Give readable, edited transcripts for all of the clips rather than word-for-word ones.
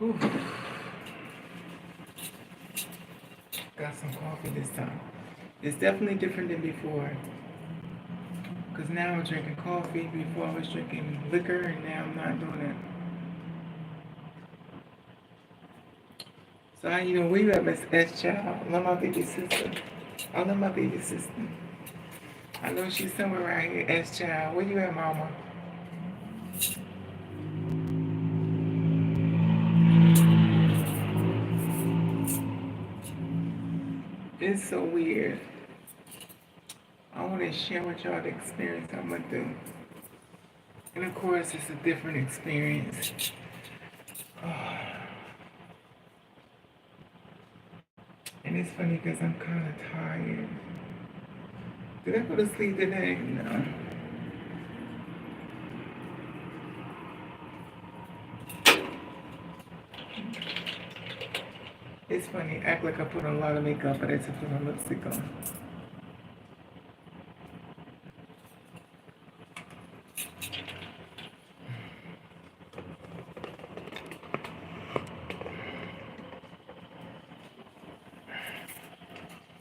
Ooh, got some coffee this time. It's definitely different than before. Because now I'm drinking coffee. Before I was drinking liquor, and now I'm not doing it. So, where you at, Miss S. Child? I love my baby sister. I love my baby sister. I know she's somewhere around here, S. Child. Where you at, Mama? It's so weird. I want to share with y'all the experience I went through. And of course, it's a different experience. Oh, and it's funny because I'm kind of tired. Did I go to sleep today? No. It's funny. Act like I put on a lot of makeup, but I just put on lipstick on.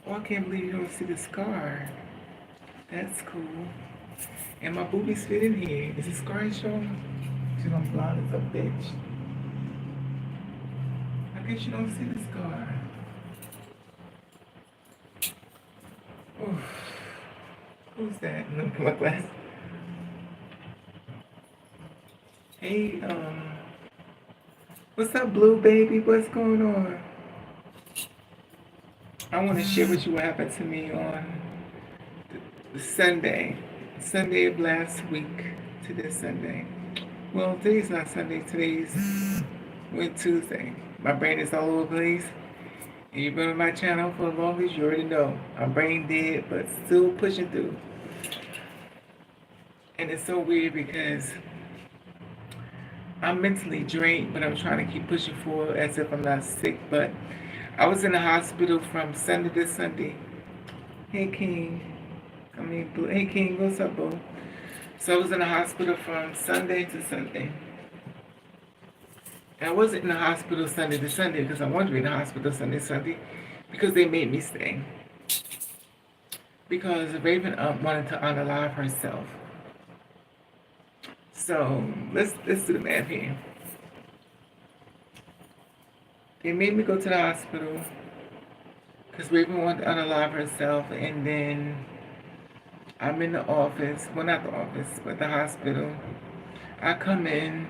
Oh, I can't believe you don't see the scar. That's cool. And my boobies fit in here. Is the scar showing? She's on blind as a bitch. I guess you don't see the scar. Oof. Who's that? Look at my glass. Hey, what's up, Blue Baby? What's going on? I want to share with you what happened to me on the Sunday of last week to this Sunday. Well, today's not Sunday. Today's Tuesday. My brain is all over the place. And you've been on my channel for the longest, you already know. I'm brain dead, but still pushing through. And it's so weird because I'm mentally drained, but I'm trying to keep pushing forward as if I'm not sick. But I was in the hospital from Sunday to Sunday. Hey, King. Hey, King, what's up, boo? So I was in the hospital from Sunday to Sunday. And I wasn't in the hospital Sunday to Sunday because I wanted to be in the hospital Sunday to Sunday because they made me stay. Because Raven wanted to unalive herself. So let's do the math here. They made me go to the hospital because Raven wanted to unalive herself, and then I'm in the office, well, not the office, but the hospital. I come in,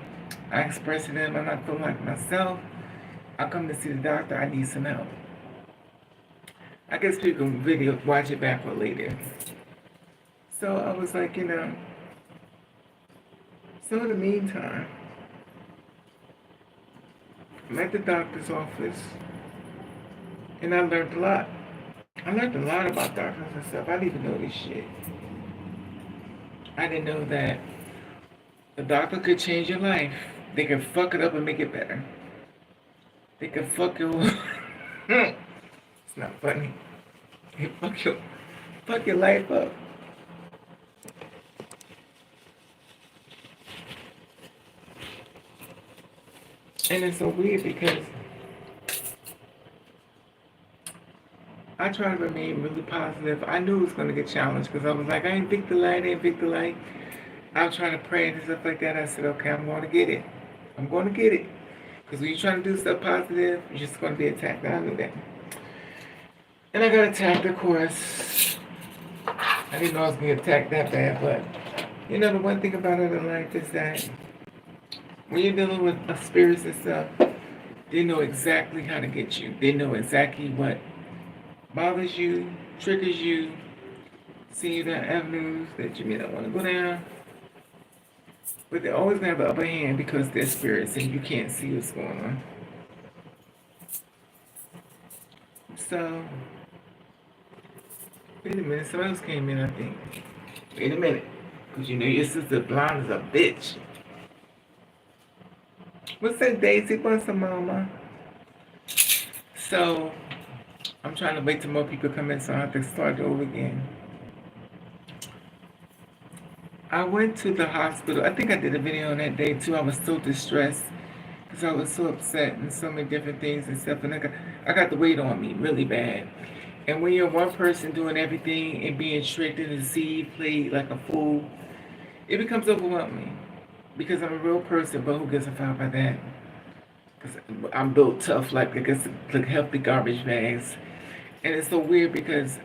I express to them I'm not feeling like myself. I come to see the doctor, I need some help. I guess people can watch it back for later. So I was like, so in the meantime, I'm at the doctor's office, and I learned a lot. I learned a lot about doctors and stuff. I didn't even know this shit. I didn't know that the doctor could change your life. They can fuck it up and make it better. They can fuck your... It's not funny. They fuck your life up. And it's so weird because I try to remain really positive. I knew it was going to get challenged because I was like, I ain't pick the light, I was trying to pray and stuff like that. I said, okay, I'm going to get it. I'm going to get it. Because when you're trying to do stuff positive, you're just going to be attacked. I knew that. And I got attacked, of course. I didn't know I was going to get attacked that bad, but the one thing about it in life is that when you're dealing with spirits and stuff, they know exactly how to get you. They know exactly what bothers you, triggers you, see you down avenues that you may not want to go down. But they're always going to have the upper hand because they're spirits and you can't see what's going on. So, wait a minute, someone else came in, I think. Wait a minute, because your sister blind as a bitch. What's that, Daisy? What's up, Mama? So, I'm trying to wait till more people come in so I have to start over again. I went to the hospital. I think I did a video on that day too. I was so distressed because I was so upset and so many different things and stuff. And I got the weight on me really bad. And when you're one person doing everything and being tricked and deceived, played like a fool, it becomes overwhelming. Because I'm a real person, but who gives a fuck about that? Because I'm built tough, like I guess like healthy garbage bags. And it's so weird because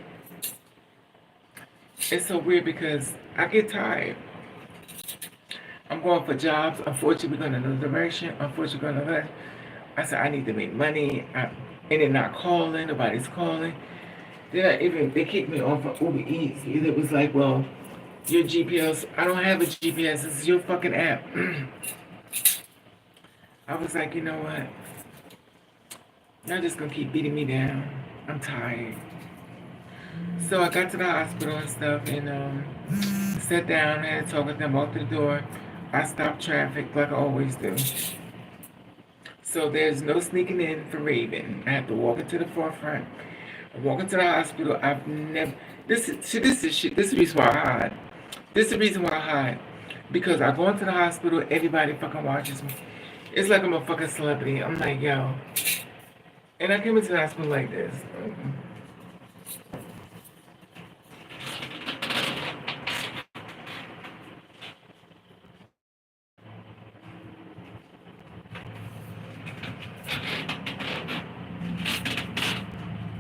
I get tired. I'm going for jobs. Unfortunately, we're going another direction. Unfortunately, going another direction. I said, I need to make money. And they're not calling. Nobody's calling. They kicked me off of Uber Eats. It was like, well, your GPS, I don't have a GPS. This is your fucking app. I was like, you know what? Y'all just going to keep beating me down. I'm tired. So I got to the hospital and stuff and sat down and had to talk with them, walked through the door. I stopped traffic like I always do. So there's no sneaking in for Raven. I have to walk into the forefront. I walk into the hospital. I've never. This is the reason why I hide. This is the reason why I hide. Because I go into the hospital, everybody fucking watches me. It's like I'm a fucking celebrity. I'm like, yo. And I came into the hospital like this.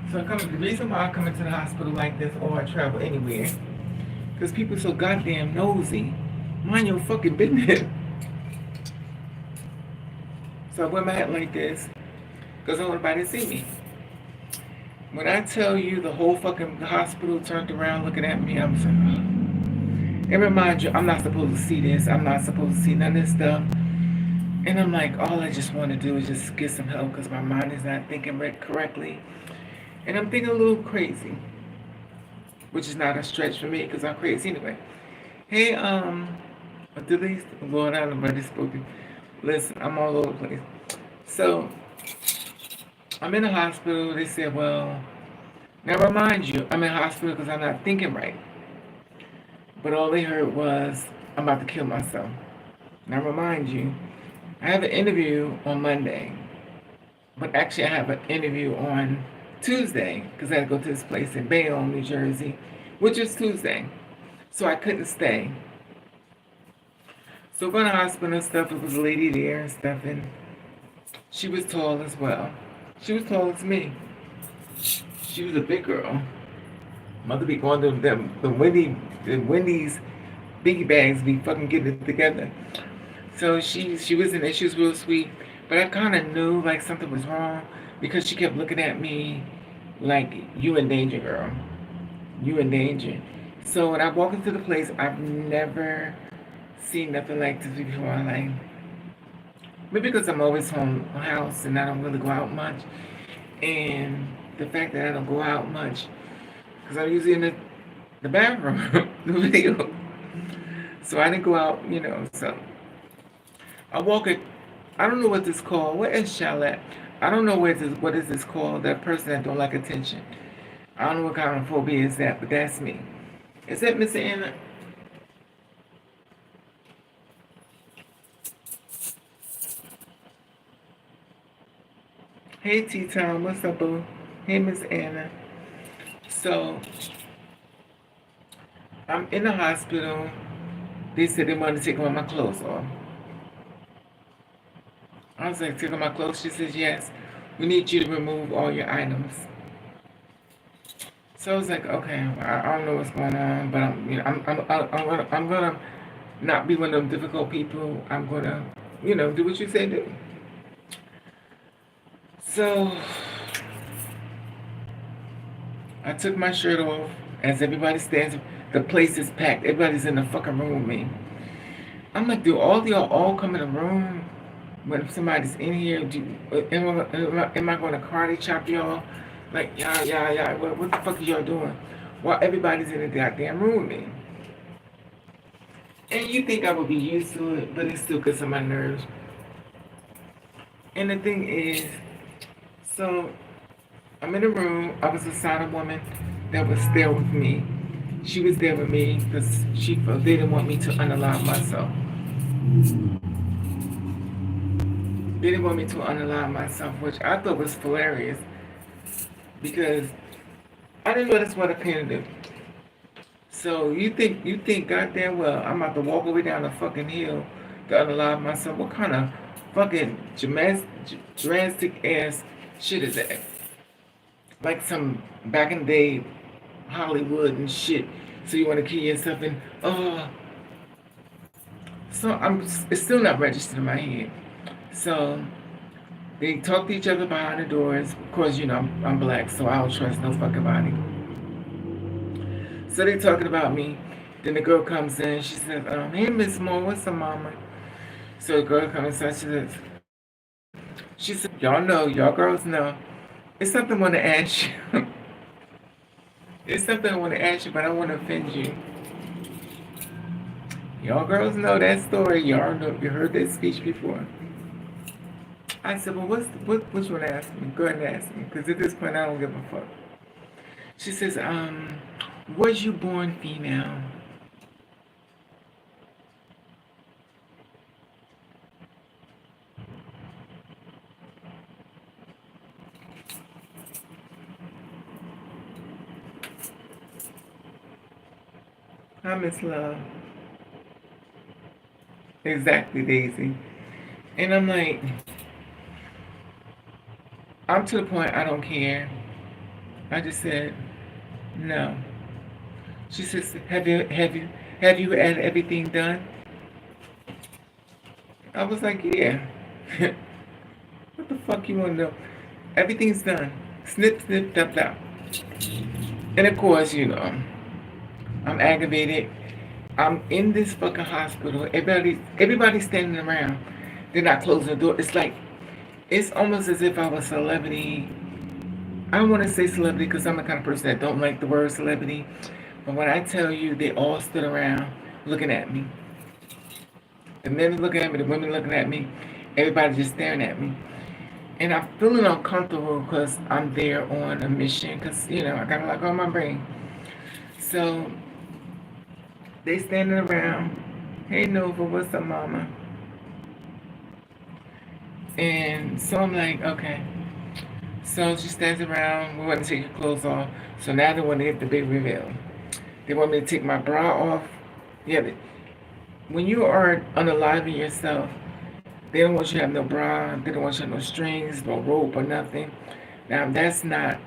So the reason why I come into the hospital like this or I travel anywhere, because people so goddamn nosy. Mind your fucking business. So I wear my hat like this, because I don't want nobody to see me. When I tell you the whole fucking hospital turned around looking at me, I'm saying, and remind you, I'm not supposed to see this. I'm not supposed to see none of this stuff. And I'm like, all I just want to do is just get some help because my mind is not thinking correctly. And I'm thinking a little crazy, which is not a stretch for me because I'm crazy anyway. Hey, Delise, Lord, I don't know what spoken. Listen, I'm all over the place. So, I'm in the hospital. They said, well, now remind you, I'm in the hospital because I'm not thinking right. But all they heard was, I'm about to kill myself. Now remind you, I have an interview on Monday. But actually, I have an interview on Tuesday, because I had to go to this place in Bayonne, New Jersey, which is Tuesday. So I couldn't stay. So going to the hospital and stuff, it was a lady there and stuff, and she was tall as well. She was tall as me. She was a big girl. Mother be going to them, the Wendy's biggie bags be fucking getting it together. So she was in there, she was real sweet, but I kind of knew like something was wrong because she kept looking at me like, you in danger, girl. You in danger. So when I walk into the place, I've never seen nothing like this before. Like, maybe because I'm always home house and I don't really go out much. And the fact that I don't go out much, because I'm usually in the bathroom, the video. So I didn't go out, so I walk it. I don't know what this called. What is Charlotte? I don't know what is this called, that person that don't like attention. I don't know what kind of phobia is that, but that's me. Is that Miss Anna? Hey T-Town, what's up, boo? Hey Miss Anna. So, I'm in the hospital. They said they wanted to take all my clothes off. I was like, take off my clothes? She says, yes. We need you to remove all your items. So I was like, okay, I don't know what's going on, but I'm gonna not be one of them difficult people. I'm gonna, do what you say do. So I took my shirt off as everybody stands. The place is packed. Everybody's in the fucking room with me. I'm like, do all y'all all come in the room when somebody's in here? Am I going to karate chop y'all? Like, yeah. What the fuck are y'all doing? While everybody's in the goddamn room with me. And you think I would be used to it, but it still gets on my nerves. And the thing is, so I'm in a room. I was assigned a woman that was there with me. She was there with me because they didn't want me to unalive myself. They didn't want me to unalive myself, which I thought was hilarious because I didn't know that's what a parent do. So you think goddamn well I'm about to walk away down the fucking hill to unalive myself. What kind of fucking drastic ass shit is that? Like some back in the day Hollywood and shit. So you want to kill yourself and so it's still not registered in my head. So they talk to each other behind the doors. Of course, I'm black, so I don't trust no fucking body. So they talking about me. Then the girl comes in. She says, "Hey, Miss Moore, what's up, Mama?" So the girl comes in. She said, "Y'all know, y'all girls know. It's something I want to ask you. It's something I want to ask you, but I don't want to offend you. Y'all girls know that story. Y'all know you heard that speech before." I said, "Well, what you want to ask me? Go ahead and ask me, because at this point I don't give a fuck." She says, "Was you born female?" I miss love. Exactly, Daisy. And I'm like, I'm to the point I don't care. I just said, no. She says, have you had everything done? I was like, yeah. What the fuck you want to know? Everything's done. Snip, snip, tap, tap. And of course, I'm aggravated. I'm in this fucking hospital. Everybody's standing around. They're not closing the door. It's almost as if I was a celebrity. I don't want to say celebrity because I'm the kind of person that don't like the word celebrity. But when I tell you they all stood around looking at me, the men looking at me, the women looking at me, everybody just staring at me. And I'm feeling uncomfortable because I'm there on a mission because, I got a lot on my brain. So they standing around. Hey, Nova, what's up, Mama? And so I'm like, okay. So she stands around. We want to take your clothes off. So now they want to get the big reveal. They want me to take my bra off. Yeah, when you are unaliving yourself, they don't want you to have no bra. They don't want you to have no strings, no rope or nothing. Now that's not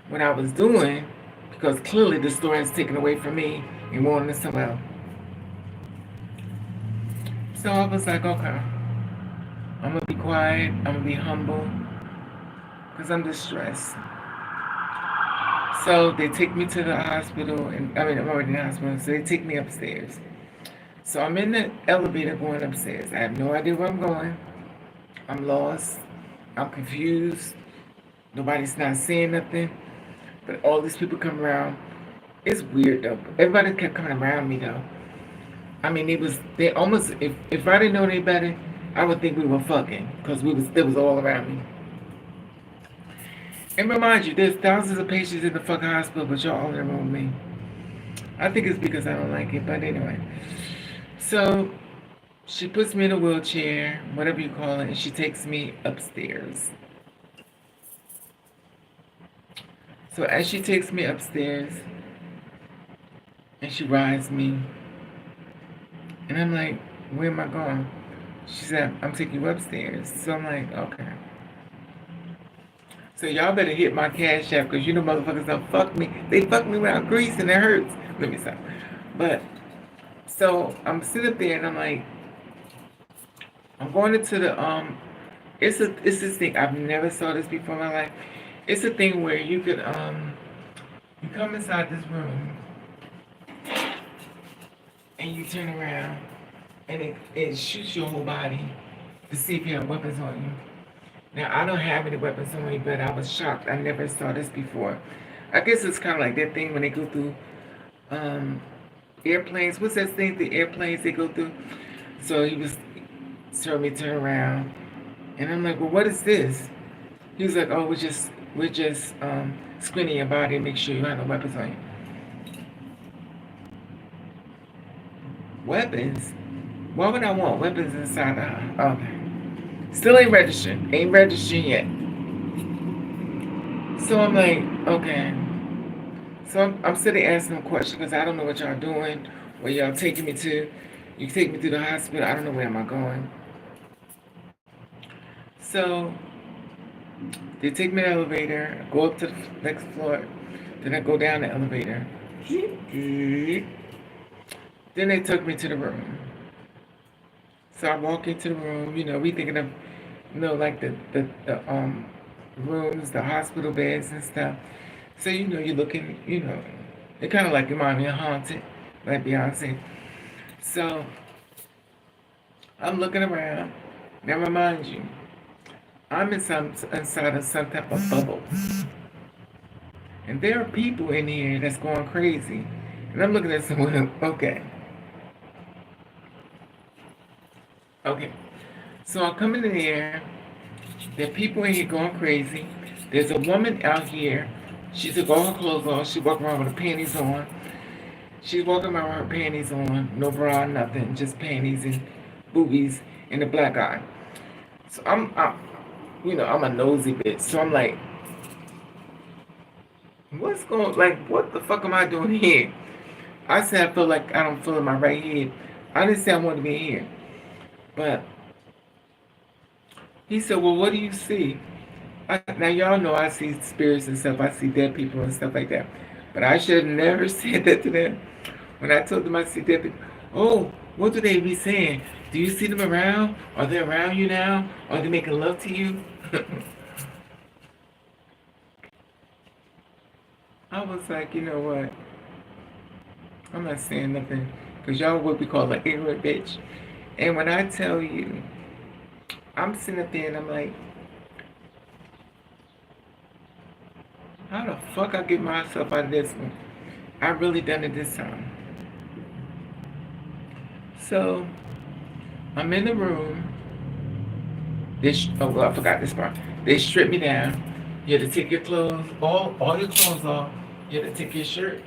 what I was doing because clearly the story is taken away from me and wanting to somewhere else. So I was like, okay, I'm gonna be quiet. I'm gonna be humble because I'm distressed. So they take me to the hospital, and I'm already in the hospital. So they take me upstairs. So I'm in the elevator going upstairs. I have no idea where I'm going. I'm lost. I'm confused. Nobody's not saying nothing. But all these people come around. It's weird though. Everybody kept coming around me though. I mean, they almost, if I didn't know any better, I would think we were fucking. Because it was all around me. And remind you, there's thousands of patients in the fucking hospital, but y'all all in the room with me. I think it's because I don't like it, but anyway. So she puts me in a wheelchair, whatever you call it, and she takes me upstairs. So as she takes me upstairs, and she rides me, and I'm like, where am I going? She said, I'm taking you upstairs. So I'm like, okay. So y'all better hit my cash app because motherfuckers don't fuck me. They fuck me without grease and it hurts. Let me stop. But so I'm sitting up there and I'm like, I'm going into the it's this thing. I've never saw this before in my life. It's a thing where you could you come inside this room and you turn around and it shoots your whole body to see if you have weapons on you. Now, I don't have any weapons on me, but I was shocked. I never saw this before. I guess it's kind of like that thing when they go through airplanes. What's that thing, the airplanes they go through? So he was telling me to turn around. And I'm like, well, what is this? He was like, oh, we're just screening your body and make sure you have no weapons on you. Weapons? Why would I want weapons inside the house? Okay. Still ain't registered. Ain't registered yet. So I'm like, okay. So I'm sitting asking them questions because I don't know what y'all doing, where y'all taking me to. You take me to the hospital. I don't know where am I going. So they take me to the elevator, go up to the next floor, then I go down the elevator. Then they took me to the room. So I walk into the room, we thinking of, like the rooms, the hospital beds and stuff. So, you're looking, it kind of like remind me of Haunted, like Beyonce. So I'm looking around. Now, remind you, I'm inside of some type of bubble. And there are people in here that's going crazy. And I'm looking at someone, okay. Okay. So I'm coming in here. There are people in here going crazy. There's a woman out here. She took all her clothes off. She walked around with her panties on. She's walking around with her panties on. No bra, nothing. Just panties and boobies and a black eye. So I'm a nosy bitch. So I'm like, what the fuck am I doing here? I said I feel like I don't feel in my right head. I didn't say I wanted to be here. But he said, well, what do you see? Now, y'all know I see spirits and stuff. I see dead people and stuff like that. But I should have never said that to them. When I told them I see dead people, oh, what do they be saying? Do you see them around? Are they around you now? Are they making love to you? I was like, you know what? I'm not saying nothing. Because y'all what we call an ignorant bitch. And when I tell you, I'm sitting up there and I'm like, how the fuck I get myself out of this one? I really done it this time. So, I'm in the room. Oh, well, I forgot this part. They strip me down. You had to take your clothes, all your clothes off. You had to take your shirt,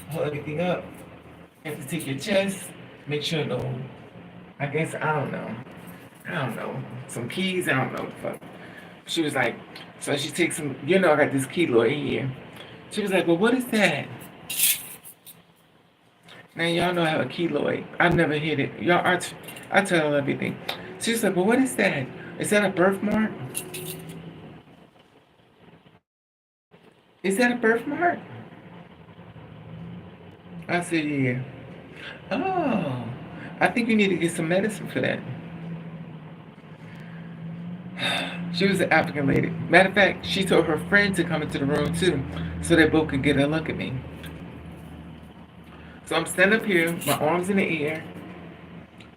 hold everything up. You have to take your chest, make sure I guess, I don't know, some keys, I don't know. Fuck. She was like, so she takes some, I got this keloid here. She was like, well, what is that? Now, y'all know I have a keloid. I've never hit it. Y'all, I tell her everything. She's like, well, what is that? Is that a birthmark? Is that a birthmark? I said, yeah. Oh, I think you need to get some medicine for that. She was an African lady. Matter of fact, she told her friend to come into the room too, so they both could get a look at me. So I'm standing up here, my arms in the air,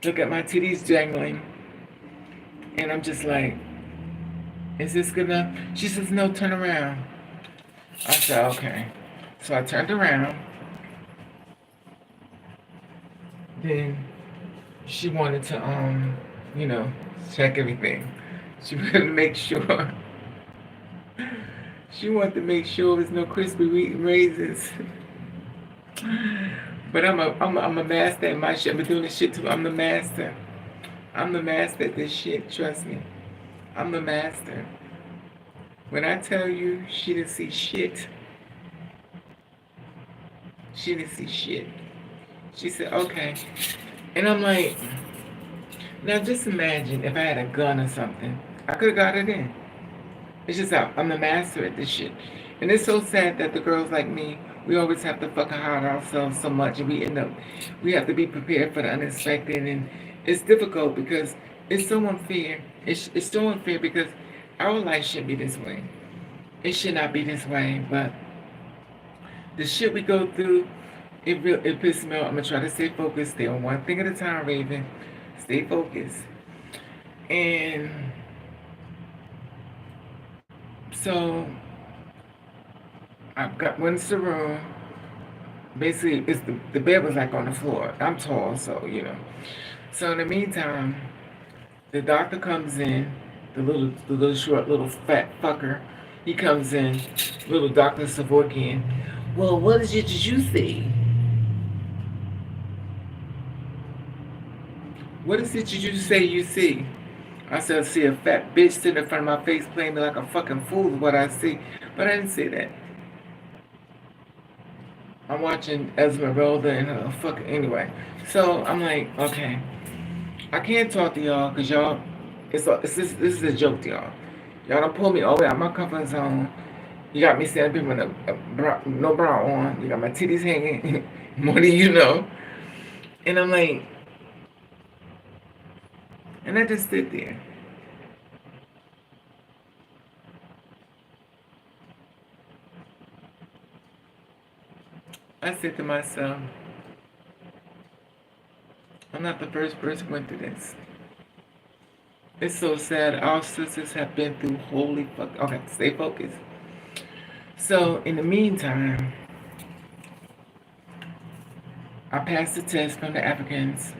look at my titties jangling, and I'm just like, is this good enough? She says, no, turn around. I said, okay. So I turned around. Then she wanted to, check everything. She wanted to make sure. She wanted to make sure there's no crispy wheat raisins. But I'm a master at my shit. I've been doing this shit too. I'm the master. I'm the master at this shit. Trust me. I'm the master. When I tell you she didn't see shit. She didn't see shit. She said, okay. And I'm like, now just imagine if I had a gun or something. I could have got it in. It's just I'm the master at this shit. And it's so sad that the girls like me, we always have to fucking hide ourselves so much, and we have to be prepared for the unexpected, and it's difficult because it's so unfair. It's so unfair because our life shouldn't be this way. It should not be this way, but the shit we go through, it pisses me off. I'm gonna try to stay focused, stay on one thing at a time, Raven. Stay focused. And so went into the room. Basically, the bed was like on the floor. I'm tall, so So in the meantime, the doctor comes in, the little short, little fat fucker. He comes in, little Dr. Savorkian. Well, what is it that you see? What is it that you say you see? I said, see a fat bitch sitting in front of my face playing me like a fucking fool is what I see. But I didn't say that. I'm watching Esmeralda and her fucking, anyway. So I'm like, okay. I can't talk to y'all because y'all, this is a joke to y'all. Y'all don't pull me all the way out my comfort zone. You got me standing with no bra on. You got my titties hanging more than you know. And I'm like, and I just sit there. I said to myself, I'm not the first person who went through this. It's so sad. Our sisters have been through holy fuck. Okay, stay focused. So in the meantime, I passed the test from the Africans.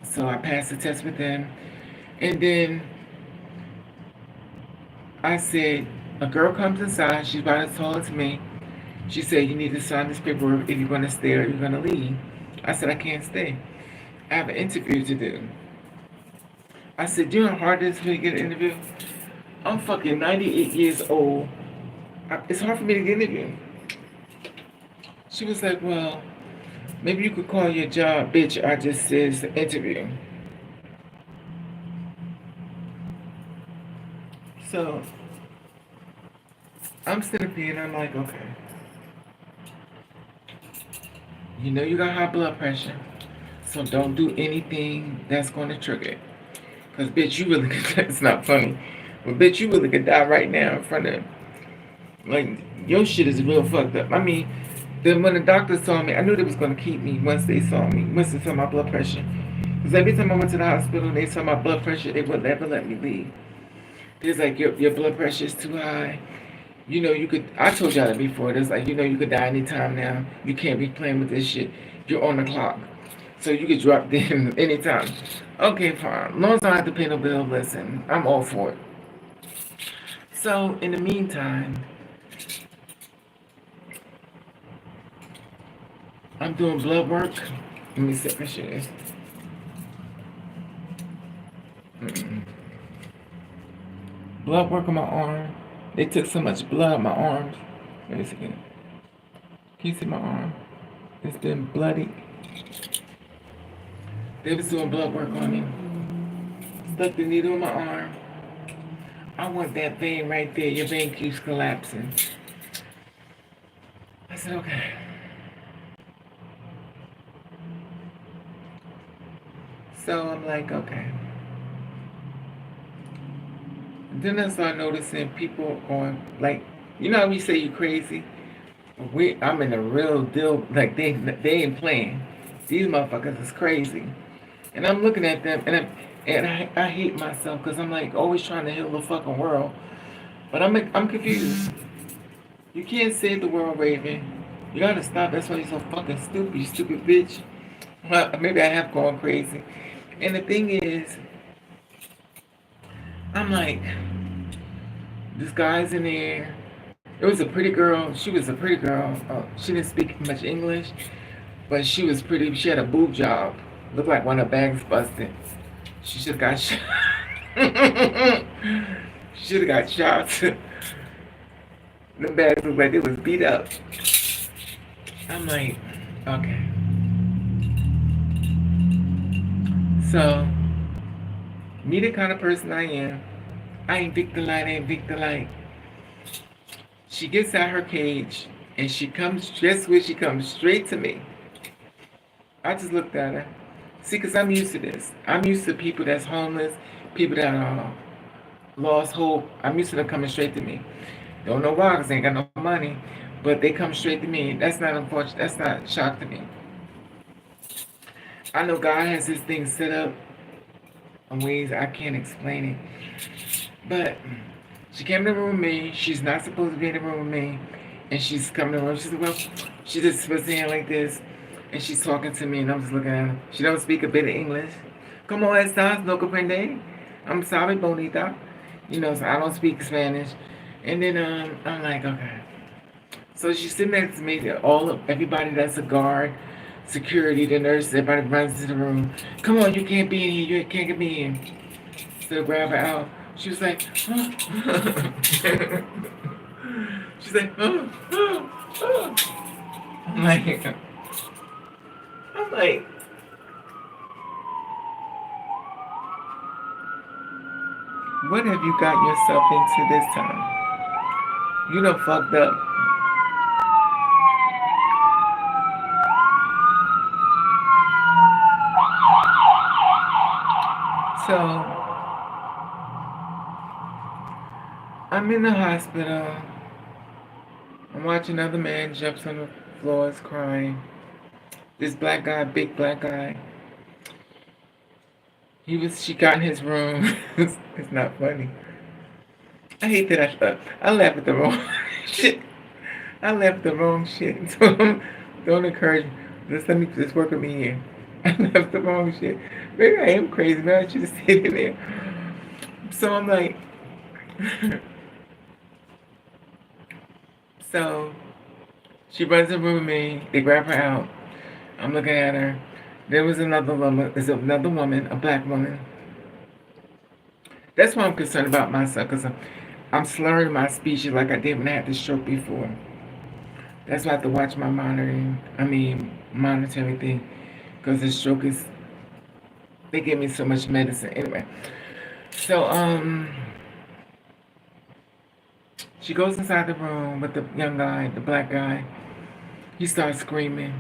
So I passed the test with them. And then I said, a girl comes inside. She's about as tall as me. She said, you need to sign this paperwork if you're going to stay or you're going to leave. I said, I can't stay. I have an interview to do. I said, do you know how hard it is for me to get an interview? I'm fucking 98 years old. It's hard for me to get an interview. She was like, well, maybe you could call your job, bitch. I just says interview. So I'm sitting here and I'm like, okay. You know you got high blood pressure, so don't do anything that's going to trigger it. Because, bitch, you really could, it's not funny, but, bitch, you really could die right now in front of, like, your shit is real fucked up. I mean, then when the doctor saw me, I knew they was going to keep me once they saw me, once they saw my blood pressure. Because every time I went to the hospital and they saw my blood pressure, they would never let me leave. It's like, your blood pressure is too high. You know, you could, I told y'all that before, it's like, you know, you could die anytime now. You can't be playing with this shit. You're on the clock. So you could drop dead anytime. Okay, fine. As long as I don't have to pay no bill, listen, I'm all for it. So, in the meantime, I'm doing blood work. Let me set my shit. Blood work on my arm. They took so much blood on my arms. Let me see. Can you see my arm? It's been bloody. They was doing blood work on me. Stuck the needle in my arm. I want that vein right there. Your vein keeps collapsing. I said, okay. So I'm like, okay. Then I start noticing people going, like, you know how we say you crazy? I'm in a real deal, like they ain't playing. These motherfuckers is crazy. And I'm looking at them, and I hate myself because I'm like always trying to heal the fucking world. But I'm confused. You can't save the world, Raven. You gotta stop. That's why you're so fucking stupid, you stupid bitch. Well, maybe I have gone crazy. And the thing is, I'm like, this guy's in there. It was a pretty girl. She was a pretty girl. She didn't speak much English, but she was pretty. She had a boob job. Looked like one of her bags busted. She should have got shot. She should have got shot. The bags looked like it was beat up. I'm like, okay. So, me the kind of person I am, I ain't Victor Light, I ain't Victor Light. She gets out her cage and she comes, just when she comes straight to me. I just looked at her. See, because I'm used to this. I'm used to people that's homeless, people that lost hope. I'm used to them coming straight to me. Don't know why, because they ain't got no money, but they come straight to me. That's not unfortunate. That's not a shock to me. I know God has this thing set up in ways I can't explain it. But she came in the room with me. She's not supposed to be in the room with me. And she's coming in the room. She said, well, she just puts her hand like this. And she's talking to me, and I'm just looking at her. She don't speak a bit of English. Como estas? No comprende? I'm sorry, bonita. You know, so I don't speak Spanish. And then I'm like, okay. So she's sitting next to me. Everybody that's a guard, security, the nurse, everybody runs into the room. Come on, you can't be in here. You can't get me in. to grab her out. She was like, huh? She's like, huh? Huh? Huh? I'm like, I'm like, what have you got yourself into this time? You done fucked up. So, I'm in the hospital. I'm watching another man jumps on the floors crying. This black guy, big black guy, she got in his room. It's not funny. I hate that I laugh at the wrong shit. I left the wrong shit. So don't encourage me. Let's work with me here. I left the wrong shit. Maybe I am crazy. Maybe I should have stayed in there. So I'm like, so she runs in the room with me. They grab her out. I'm looking at her. There was another woman. There's another woman, a black woman. That's why I'm concerned about myself, because I'm slurring my speech like I did when I had the stroke before. That's why I have to watch my monitor everything, because the stroke is, they give me so much medicine. Anyway, so she goes inside the room with the young guy, the black guy. He starts screaming,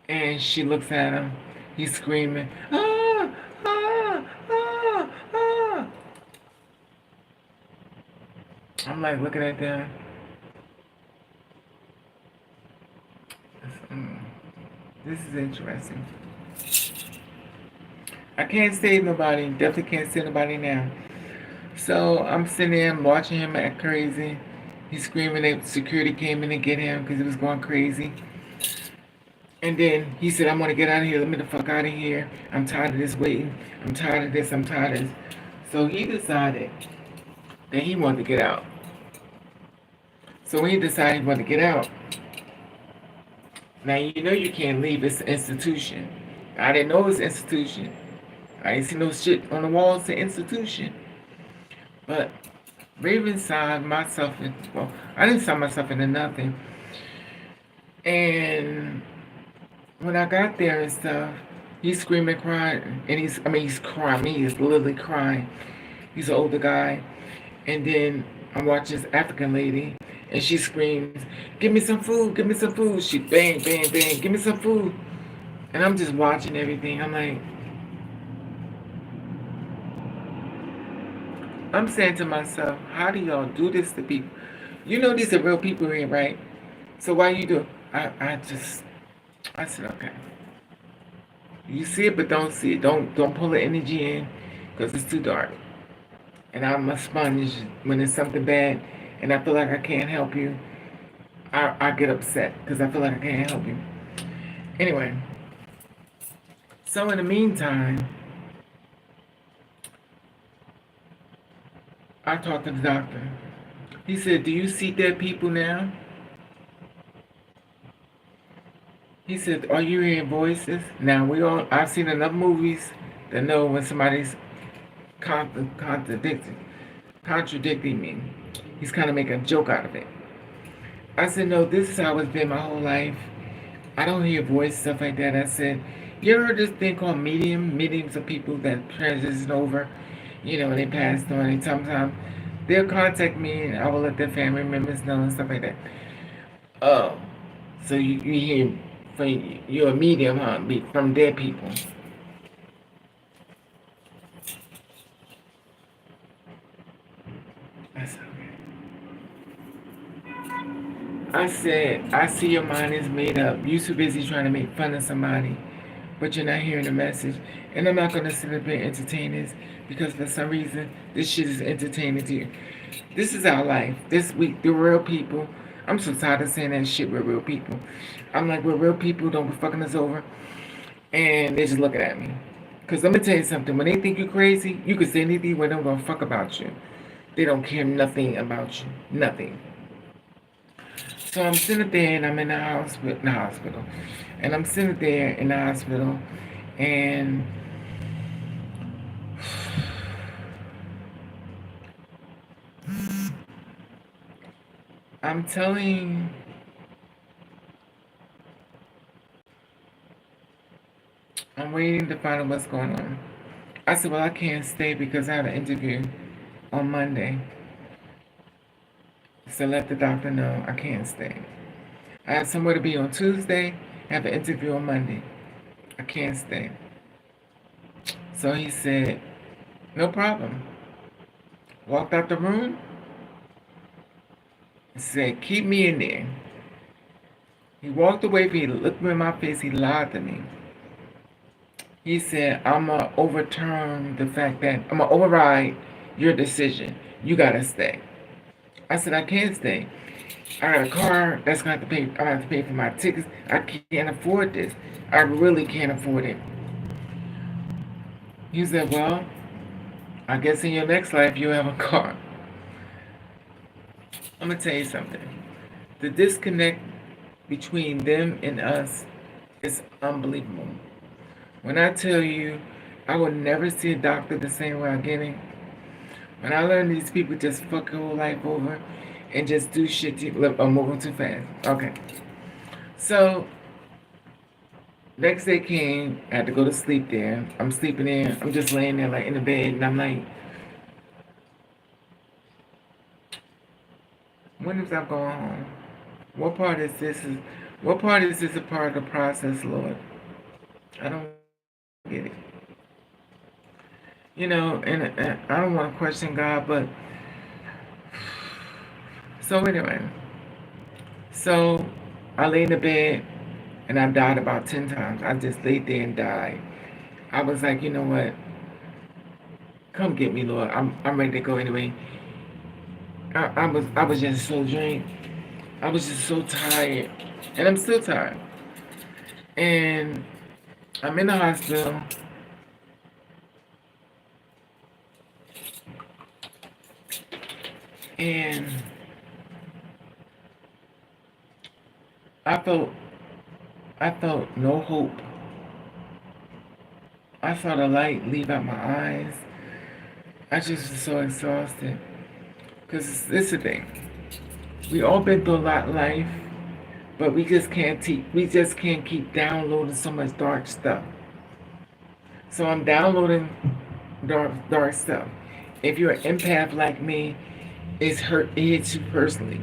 and she looks at him. He's screaming, ah, ah, ah, ah. I'm like looking at them. This is interesting. I can't save nobody. Definitely can't save nobody now. So I'm sitting there watching him act crazy. He's screaming that security came in to get him because he was going crazy. And then he said, I'm going to get out of here. Let me the fuck out of here. I'm tired of this waiting. I'm tired of this. I'm tired of this. So he decided that he wanted to get out. So when he decided he wanted to get out, now you know you can't leave. It's an institution. I didn't know it was an institution. I didn't see no shit on the walls. It's an institution. But Raven signed myself in, well, I didn't sign myself into nothing. And when I got there and stuff, he's screaming, crying, and he's crying. He's literally crying. He's an older guy. And then I'm watching this African lady, and she screams, give me some food, give me some food. She bang, bang, bang, give me some food. And I'm just watching everything. I'm saying to myself, how do y'all do this to people? You know these are real people here, right? So why you do? I said, okay. You see it, but don't see it. Don't pull the energy in, because it's too dark. And I'm a sponge. When it's something bad and I feel like I can't help you, I get upset because I feel like I can't help you. Anyway, so in the meantime, I talked to the doctor. He said, do you see dead people now? He said, are you hearing voices? Now, I've seen enough movies to know when somebody's contradicting me. He's kind of making a joke out of it. I said, no, this is how it's been my whole life. I don't hear voice, stuff like that. I said, you ever heard this thing called mediums of people that transition over, they passed on, and sometimes they'll contact me and I will let their family members know and stuff like that. Oh, so you hear, you're a medium, huh? From dead people. I said, I see your mind is made up. You're too busy trying to make fun of somebody, but you're not hearing the message. And I'm not going to sit up and entertain this, because for some reason, this shit is entertaining to you. This is our life. This week, the real people. I'm so tired of saying that shit with real people. I'm like, we're real people, don't be fucking us over. And they're just looking at me. Because let me tell you something. When they think you're crazy, you can say anything where they don't give a fuck about you. They don't care nothing about you. Nothing. So I'm sitting there and I'm in the hospital. And I'm sitting there in the hospital, and I'm telling, I'm waiting to find out what's going on. I said, well, I can't stay because I have an interview on Monday. So let the doctor know I can't stay. I have somewhere to be on Tuesday, have an interview on Monday. I can't stay. So he said, no problem. Walked out the room and said, keep me in there. He walked away, he looked me in my face, he lied to me. He said, I'm going to overturn the fact that, I'm going to override your decision. You got to stay. I said, I can't stay. I got a car that's going to have to pay, I'm going to have to pay for my tickets. I can't afford this. I really can't afford it. He said, well, I guess in your next life you'll have a car. I'm going to tell you something. The disconnect between them and us is unbelievable. When I tell you, I will never see a doctor the same way again. When I learned these people just fuck your whole life over and just do shit to I'm moving too fast. Okay. So next day came, I had to go to sleep there. I'm sleeping there. I'm just laying there like in the bed and I'm like, when is I going home? What part is this a part of the process, Lord? I don't get it. You know, and I don't want to question God, but so anyway, so I lay in the bed and I died about 10 times. I just laid there and died. I was like, you know what? Come get me, Lord. I'm ready to go anyway. I was just so drained. I was just so tired. And I'm still tired. And I'm in the hospital. And I felt no hope. I saw the light leave out my eyes. I just was so exhausted. Because this is the thing. We all been through a lot in life, but we just can't keep downloading so much dark stuff. So I'm downloading dark stuff. If you're an empath like me, it hits you personally.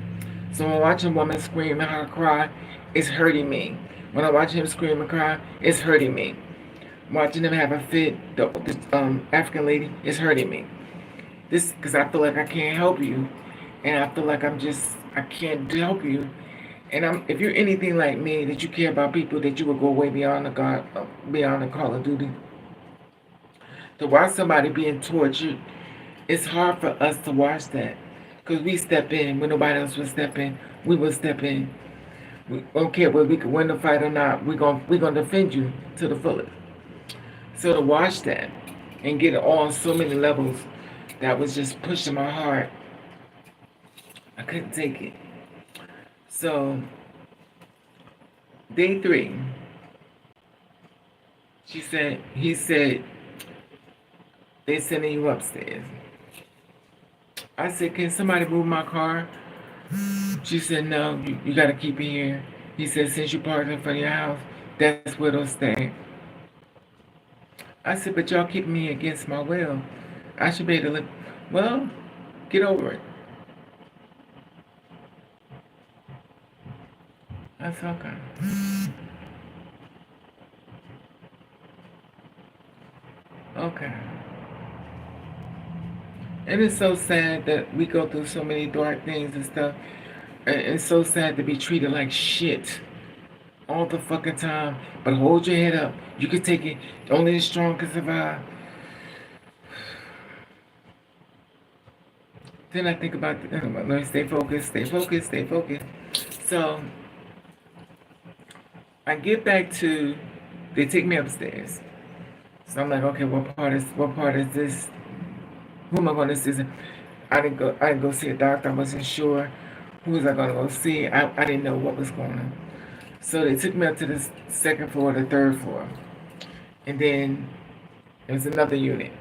So when I watch a woman scream and her cry, it's hurting me. When I watch him scream and cry, it's hurting me. Watching them have a fit, the African lady, is hurting me. This because I feel like I can't help you, and I feel like I can't help you. And if you're anything like me, that you care about people, that you will go way beyond beyond the call of duty. To watch somebody being tortured, it's hard for us to watch that. Because we step in when nobody else will step in. We will step in. We don't care whether we can win the fight or not. We're gonna defend you to the fullest. So to watch that and get it on so many levels, that was just pushing my heart. I couldn't take it. So day 3, he said, they're sending you upstairs. I said, can somebody move my car? She said, no, you got to keep it here. He said, since you parked in front of your house, that's where they'll stay. I said, but y'all keep me against my will. I should be able to live. Well, get over it. That's okay. Okay. And it's so sad that we go through so many dark things and stuff. And it's so sad to be treated like shit all the fucking time. But hold your head up. You can take it. Only the strong can survive. Then I think about, let me stay focused, stay focused, stay focused. So I get back to, they take me upstairs. So I'm like, okay, what part is this? Who am I going to see? I didn't go see a doctor. I wasn't sure who was I going to go see. I didn't know what was going on. So they took me up to the second floor, the third floor. And then there was another unit.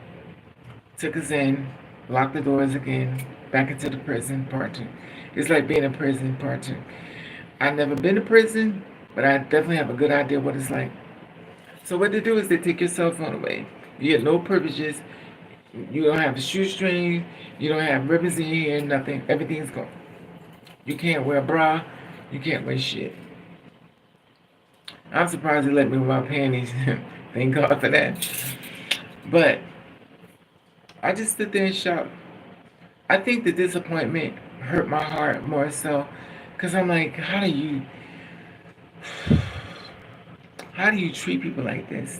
Took us in, locked the doors again. back into the prison, part two. It's like being in prison, part two. I've never been to prison, but I definitely have a good idea what it's like. So what they do is they take your cell phone away. You get no privileges. You don't have a shoestring. You don't have ribbons in your hair. Nothing. Everything's gone. You can't wear a bra. You can't wear shit. I'm surprised they let me wear my panties. Thank God for that. But I just stood there and shout. I think the disappointment hurt my heart more so, cause I'm like, how do you treat people like this?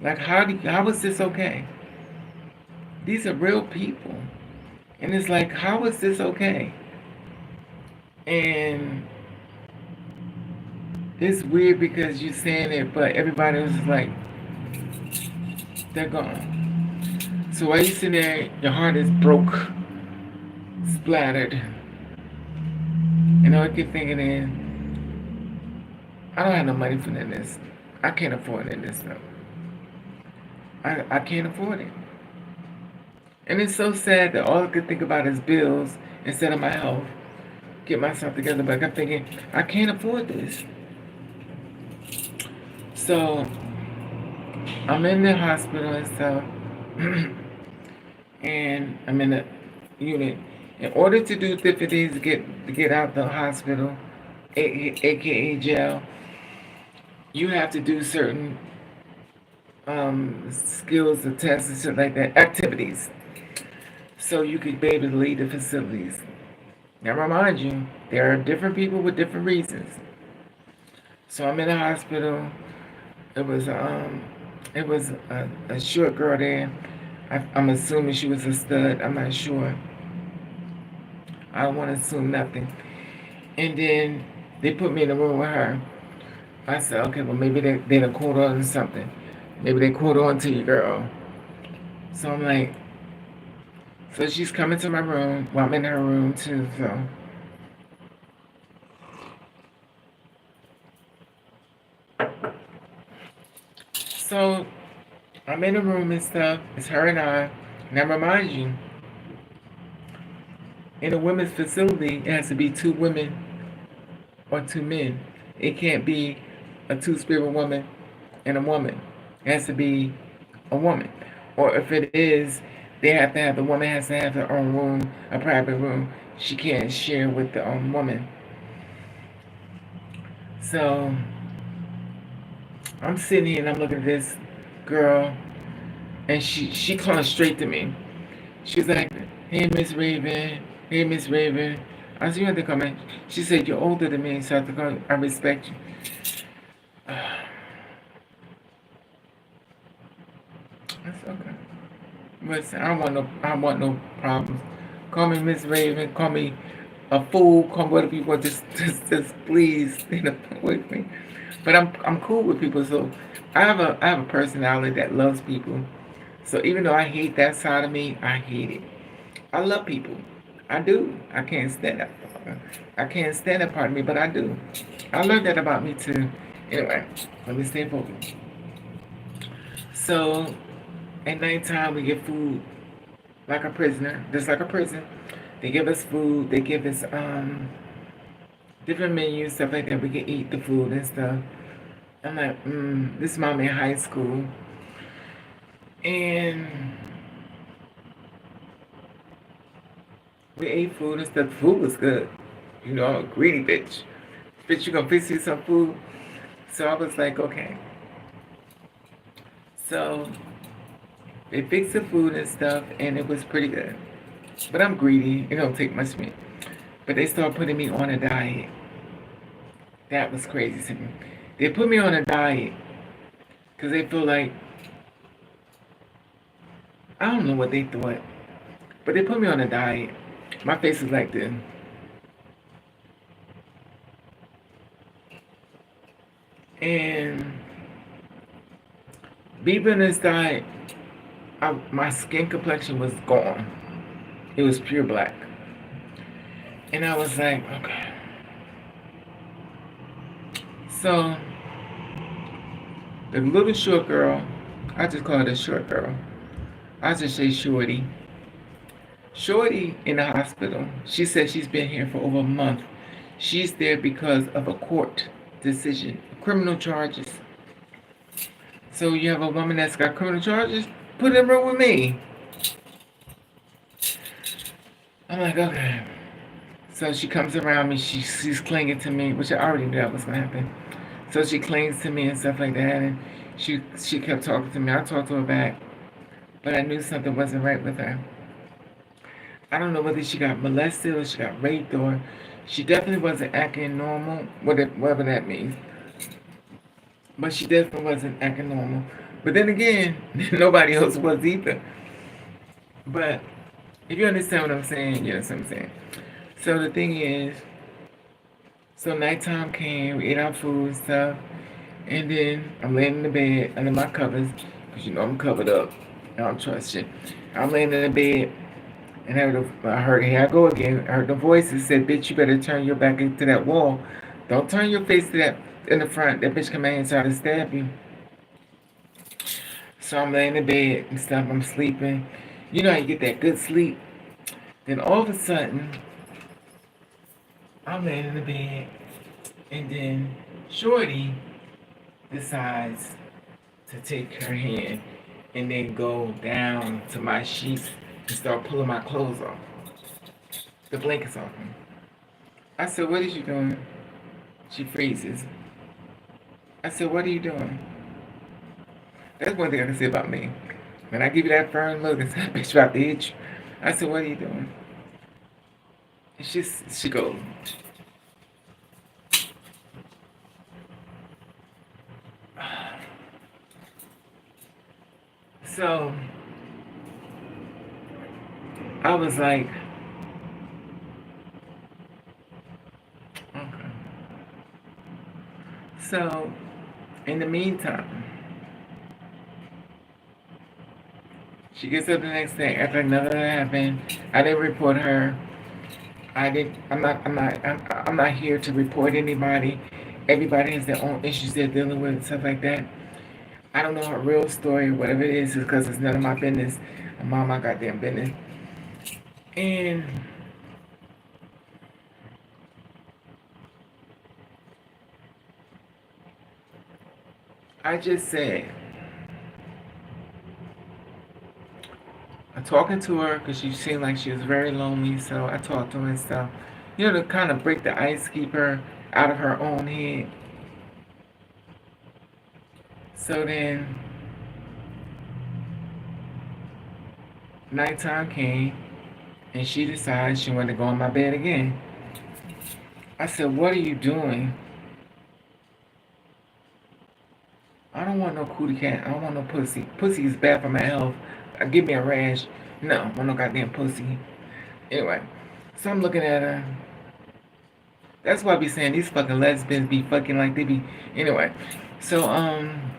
Like, how is this okay? These are real people, and it's like, how is this okay? And it's weird because you're saying it, but everybody was like, they're gone. So while you sitting there, your heart is broke, splattered, and all I keep thinking is, I don't have no money for this. I can't afford this stuff. I can't afford it. And it's so sad that all I could think about is bills instead of my health. Get myself together, but I'm thinking, I can't afford this. So I'm in the hospital and stuff, and I'm in the unit. In order to do different things to get out the hospital, aka jail, you have to do certain skills or tests and shit like that, activities, so you could be able to leave the facilities. Now, remind you, there are different people with different reasons. So I'm in the hospital. It was a short girl there. I'm assuming she was a stud. I'm not sure. I don't want to assume nothing. And then they put me in the room with her. I said, okay, well, maybe they done caught on to something. Maybe they caught on to you, girl. So I'm like, so she's coming to my room. Well, I'm in her room too, So I'm in the room and stuff. It's her and I. And I remind you, in a women's facility, it has to be 2 women or 2 men. It can't be a two-spirit woman and a woman. It has to be a woman. Or if it is, the woman has to have her own room, a private room. She can't share with the woman. So I'm sitting here and I'm looking at this girl, and she comes straight to me. She's like, hey, Miss Raven. Hey, Miss Raven. I said, you have to come in. She said, you're older than me, so I have to come. I respect you. That's okay. Listen, I want no problems. Call me Miss Raven. Call me a fool. Call me whatever you want. Just please, with me. But I'm cool with people. So I have a personality that loves people. So even though I hate that side of me, I hate it. I love people. I do. I can't stand that. I can't stand that part of me, but I do. I learned that about me too. Anyway, let me stay focused. So at nighttime we get food like a prisoner, just like a prison. They give us food. They give us different menus, stuff like that. We can eat the food and stuff. I'm like, this mom in high school, and we ate food and stuff. The food was good. You know, I'm a greedy bitch. Bitch, you gonna fix you some food? So I was like, okay. So they fixed the food and stuff, and it was pretty good. But I'm greedy. It don't take much of me. But they started putting me on a diet. That was crazy to me. They put me on a diet because they feel like, I don't know what they thought, but they put me on a diet. My face was like this. And being on this diet, my skin complexion was gone. It was pure black. And I was like, okay. So the little short girl, I just call her the short girl. I just say shorty. Shorty in the hospital. She said she's been here for over a month. She's there because of a court decision, criminal charges. So you have a woman that's got criminal charges? Put her in the room with me. I'm like, okay. So she comes around me. She's clinging to me, which I already knew that was gonna happen. So she clings to me and stuff like that, and she kept talking to me. I talked to her back, but I knew something wasn't right with her. I don't know whether she got molested or she got raped, or she definitely wasn't acting normal, whatever that means. But she definitely wasn't acting normal. But then again, nobody else was either. But if you understand what I'm saying, you understand what I'm saying. So the thing is, so nighttime came, we ate our food and stuff, and then I'm laying in the bed under my covers, because you know I'm covered up. I don't trust you. I'm laying in the bed, and I heard, here I go again. I heard the voices said, bitch, you better turn your back into that wall. Don't turn your face to that in the front. That bitch come in and try to stab you. So I'm laying in bed and stuff. I'm sleeping. You know how you get that good sleep. Then all of a sudden, I'm laying in the bed, and then Shorty decides to take her hand and then go down to my sheets and start pulling my clothes off, the blankets off me. I said, what is you doing? She freezes. I said, what are you doing? That's one thing I can say about me. When I give you that firm look and say, bitch, about to hit you. I said, what are you doing? And she goes, so I was like, okay. So in the meantime, she gets up the next day after nothing happened. I didn't report her. I didn't. I'm not here to report anybody. Everybody has their own issues they're dealing with and stuff like that. I don't know her real story, whatever it is because it's none of my business. I'm all my goddamn business. And I just said, I'm talking to her because she seemed like she was very lonely, so I talked to her and stuff. You know, to kind of break the ice, keep her out of her own head. So then, nighttime came, and she decided she wanted to go on my bed again. I said, what are you doing? I don't want no cootie cat. I don't want no pussy. Pussy is bad for my health. Give me a rash. No, I want no goddamn pussy. Anyway, so I'm looking at her. That's why I be saying these fucking lesbians be fucking like they be. Anyway, so I'm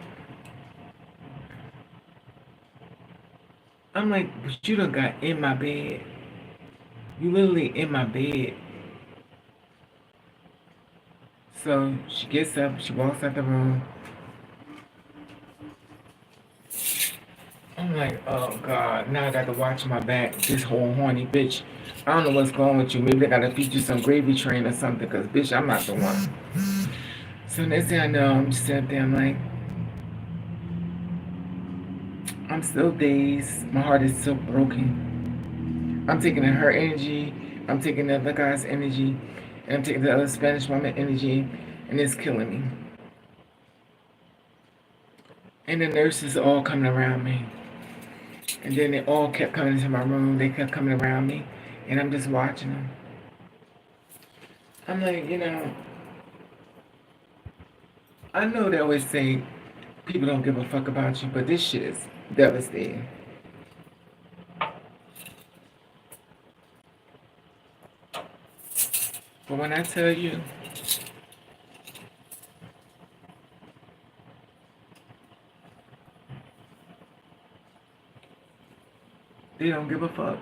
like, but you done got in my bed. You literally in my bed. So she gets up, she walks out the room. I'm like, oh God, now I got to watch my back. This whole horny bitch. I don't know what's going with you. Maybe they gotta feed you some gravy train or something, cause bitch, I'm not the one. So next thing I know, I'm just sitting there, I'm like, I'm still dazed. My heart is still broken. I'm taking in her energy. I'm taking the other guy's energy. And I'm taking the other Spanish woman energy. And it's killing me. And the nurses all coming around me. And then they all kept coming into my room. They kept coming around me. And I'm just watching them. I'm like, you know, I know they always say people don't give a fuck about you, but this shit is devastating. But when I tell you, they don't give a fuck.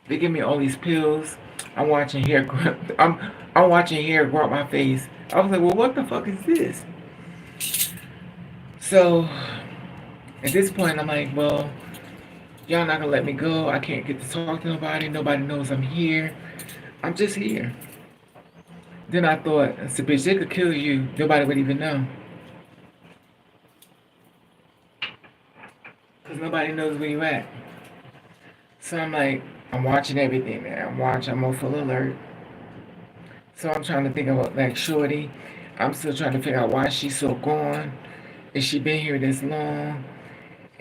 They give me all these pills. I'm watching hair. I'm watching hair grow up my face. I was like, well, what the fuck is this? So at this point, I'm like, well, Y'all not gonna let me go. I can't get to talk to nobody. Nobody knows I'm here. I'm just here. Then I thought, I said, bitch, they could kill you. Nobody would even know. Because nobody knows where you at. So I'm like, I'm watching everything now. I'm on full alert. So I'm trying to think about like Shorty. I'm still trying to figure out why she's so gone. Is she been here this long?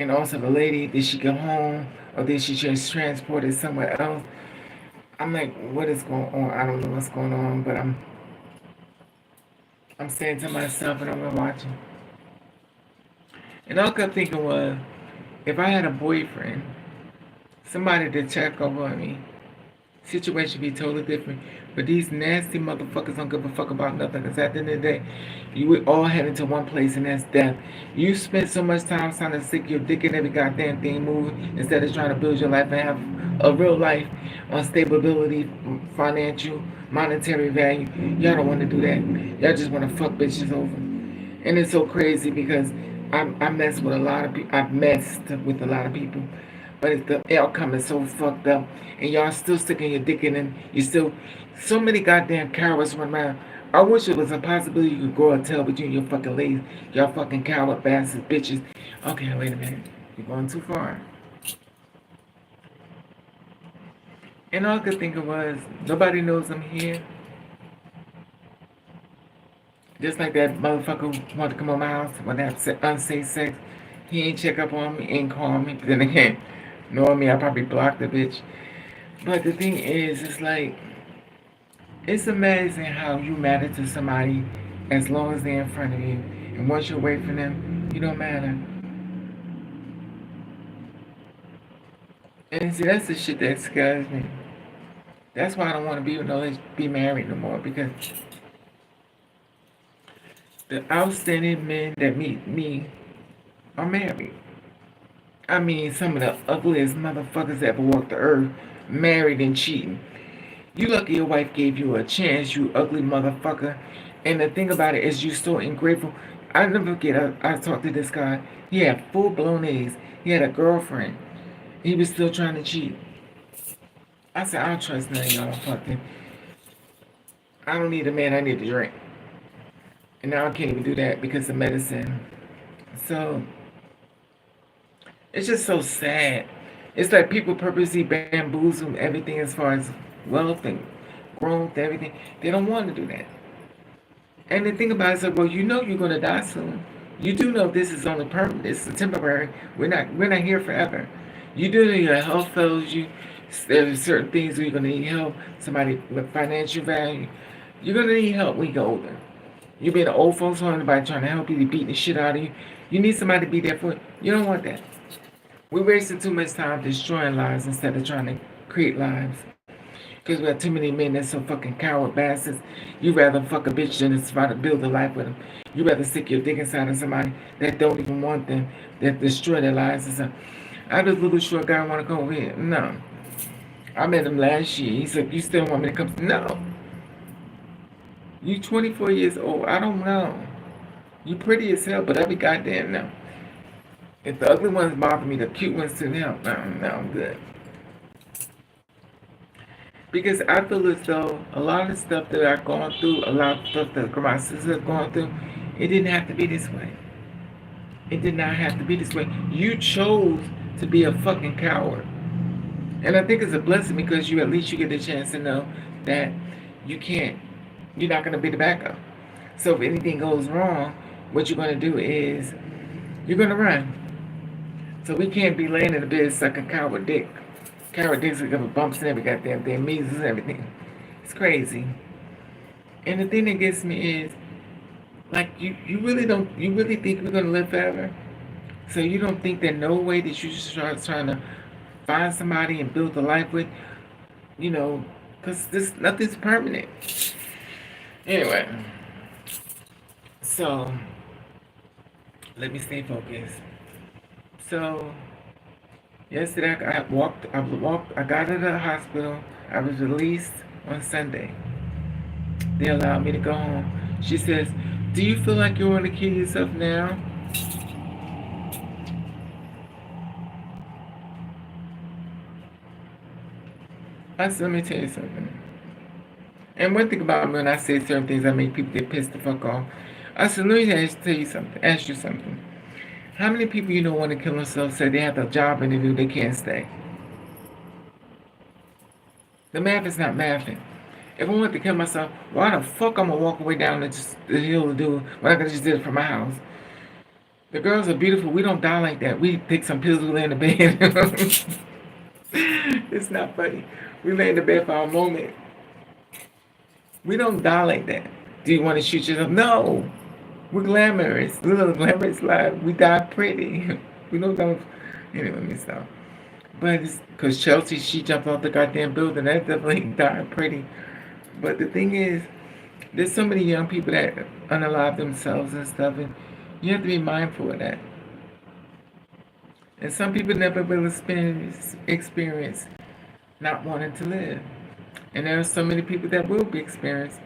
And also the lady, did she go home? Or did she just transported somewhere else? I'm like, what is going on? I don't know what's going on, but I'm saying to myself and I'm watching. And all I kept thinking was, if I had a boyfriend, somebody to check over on me, situation be totally different. But these nasty motherfuckers don't give a fuck about nothing. Because at the end of the day, you would all heading to one place, and that's death. You spend so much time trying to stick your dick in every goddamn thing moving instead of trying to build your life and have a real life on stability, financial, monetary value. Y'all don't want to do that. Y'all just want to fuck bitches over. And it's so crazy because I mess with a lot of people. I've messed with a lot of people. But it's the outcome is so fucked up. And y'all still sticking your dick in and you still, so many goddamn cowards run around. I wish it was a possibility you could grow a tail between your fucking legs. Y'all fucking coward bastards, bitches. Okay, wait a minute. You're going too far. And all I could think of was, nobody knows I'm here. Just like that motherfucker who wanted to come on my house when they have unsafe sex. He ain't check up on me, ain't call me. But then again, knowing me, I probably blocked the bitch. But the thing is, it's like, it's amazing how you matter to somebody as long as they're in front of you. And once you're away from them, you don't matter. And see, that's the shit that scares me. That's why I don't want to be married no more, because the outstanding men that meet me are married. I mean, some of the ugliest motherfuckers that ever walked the earth, married and cheating. You lucky your wife gave you a chance, you ugly motherfucker. And the thing about it is, you so ungrateful. I never forget, I talked to this guy. He had full-blown AIDS. He had a girlfriend. He was still trying to cheat. I said, I don't trust none of y'all fucking. I don't need a man, I need a drink. And now I can't even do that because of medicine. So, it's just so sad. It's like people purposely bamboozle everything as far as wealth and growth, everything. They don't want to do that. And the thing about it is, like, well, you know you're gonna die soon. You do know this is only permanent. It's temporary. We're not here forever. You do know your health fails you. There's certain things where you're gonna need help. Somebody with financial value. You're gonna need help when you get older. You be in an old folks home, anybody trying to help you, they beating the shit out of you. You need somebody to be there for you. You don't want that. We're wasting too much time destroying lives instead of trying to create lives. Because we have too many men that's so fucking coward bastards. You rather fuck a bitch than try to build a life with them. You rather stick your dick inside of somebody that don't even want them, that destroy their lives and stuff. I have this little short guy want to come over here. No. I met him last year. He said, you still want me to come? No. You 24 years old. I don't know. You pretty as hell, but every goddamn no. If the ugly ones bother me, the cute ones still help. No, I'm good. Because I feel as though a lot of stuff that I've gone through, a lot of stuff that my sisters have gone through, it didn't have to be this way. It did not have to be this way. You chose to be a fucking coward. And I think it's a blessing because at least you get the chance to know that you're not going to be the backup. So if anything goes wrong, what you're going to do is you're going to run. So we can't be laying in the bed sucking coward dick. Coward dicks are gonna bumps and every goddamn thing, measles and everything. It's crazy. And the thing that gets me is, like, you really think we're gonna live forever? So you don't think that no way that you should start trying to find somebody and build a life with, because nothing's permanent. Anyway, so let me stay focused. So yesterday I got out of the hospital. I was released on Sunday. They allowed me to go home. She says, do you feel like you want to kill yourself now? I said, let me tell you something. And one thing about me, when I say certain things, I make people get pissed the fuck off. I said, let me tell you something. Ask you something. How many people you know want to kill themselves say they have a job interview they can't stay? The math is not mathing. If I want to kill myself, why the fuck I'm gonna walk away down the hill to do when I could just did it from my house? The girls are beautiful. We don't die like that. We take some pills, we lay in the bed. It's not funny. We lay in the bed for a moment. We don't die like that. Do you want to shoot yourself? No. We're glamorous. Little glamorous life. We die pretty. We don't. Anyway, let me stop. But it's because Chelsea, she jumped off the goddamn building. That definitely died pretty. But the thing is, there's so many young people that unalive themselves and stuff, and you have to be mindful of that. And some people never will experience not wanting to live. And there are so many people that will be experienced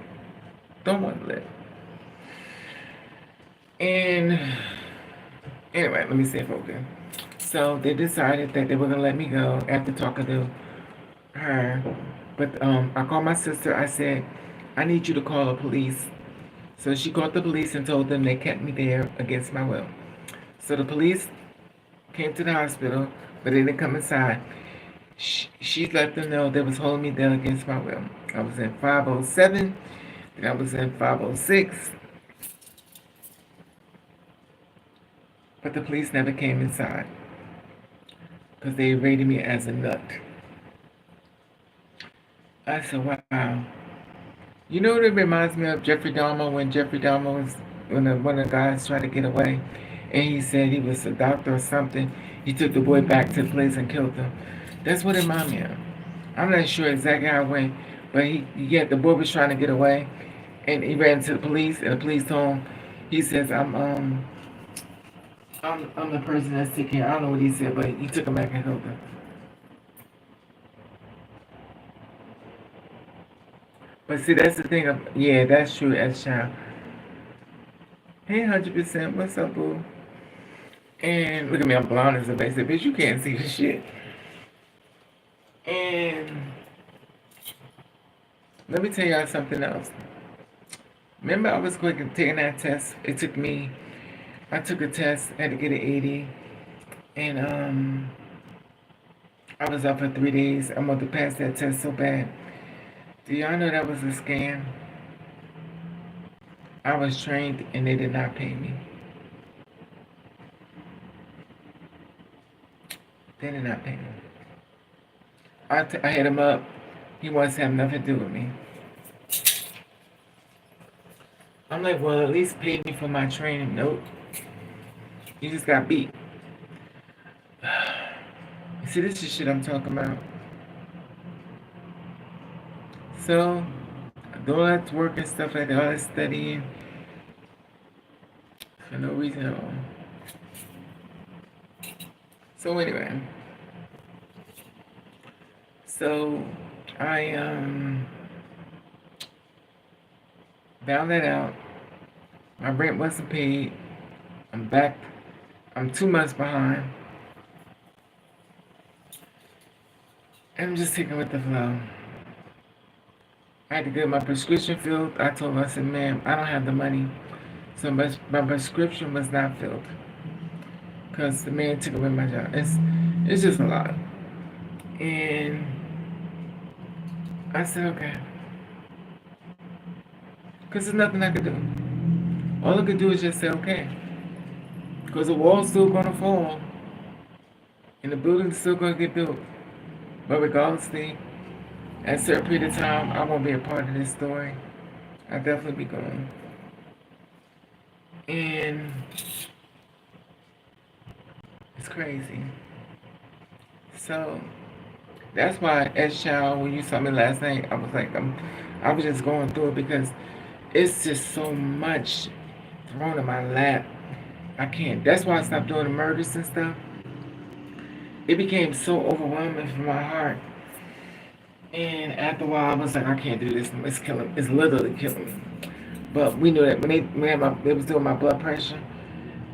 don't want to live. And anyway, let me say okay. So they decided that they were gonna let me go after talking to her. But I called my sister. I said, I need you to call the police. So she called the police and told them they kept me there against my will. So the police came to the hospital, but they didn't come inside. She let them know they was holding me there against my will. I was in 507, then I was in 506, but the police never came inside because they rated me as a nut. I said, wow. You know what it reminds me of? Jeffrey Dahmer, when Jeffrey Dahmer was, when one of the guys tried to get away, and he said he was a doctor or something. He took the boy back to the place and killed him. That's what it reminded me of. I'm not sure exactly how it went, but the boy was trying to get away, and he ran to the police, and the police told him, he says, I'm the person that's taking care. I don't know what he said, but he took him back and killed him. But see, that's the thing of, yeah, that's true as child. Hey, 100%, what's up, boo? And look at me, I'm blonde as a basic bitch. You can't see the shit. And let me tell y'all something else. Remember, I was quick at taking that test. I took a test, had to get an 80, and I was up for 3 days. I wanted to pass that test so bad. Do y'all know that was a scam? I was trained, and they did not pay me. They did not pay me. I hit him up. He wants to have nothing to do with me. I'm like, well, at least pay me for my training. Nope. You just got beat. See, this is shit I'm talking about. So, I do all that work and stuff like that, all that studying, for no reason at all. So anyway, so I found that out. My rent wasn't paid. I'm back. I'm 2 months behind. And I'm just taking with the flow. I had to get my prescription filled. I told her, I said, ma'am, I don't have the money. So my prescription was not filled. Because the man took away my job. It's just a lot. And I said, okay. Because there's nothing I could do. All I could do is just say, okay. Because the wall's still going to fall. And the building's still going to get built. But regardless, at a certain period of time, I won't be a part of this story. I'll definitely be going. And it's crazy. So that's why, as child, when you saw me last night, I was like, I was just going through it because it's just so much thrown in my lap. I can't. That's why I stopped doing the murders and stuff. It became so overwhelming for my heart. And after a while, I was like, I can't do this. It's killing. It's literally killing me. But we knew that when they was doing my blood pressure,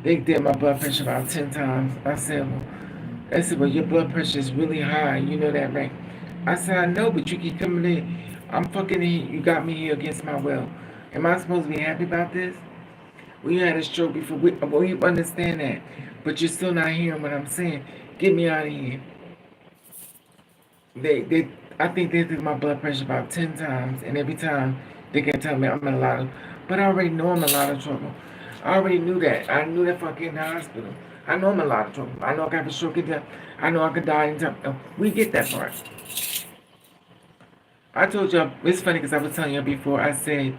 they did my blood pressure about 10 times. I said, well, your blood pressure is really high. You know that, right? I said, I know, but you keep coming in. I'm fucking in. You got me here against my will. Am I supposed to be happy about this? Well, you had a stroke before. Well, you understand that. But you're still not hearing what I'm saying. Get me out of here. They, I think they did my blood pressure about 10 times. And every time they can tell me I'm in a lot of, but I already know I'm in a lot of trouble. I already knew that. I knew that if I get in the hospital. I know I'm in a lot of trouble. I know I got a stroke in there. I know I could die in time. We get that part. I told y'all, it's funny because I was telling y'all before, I said,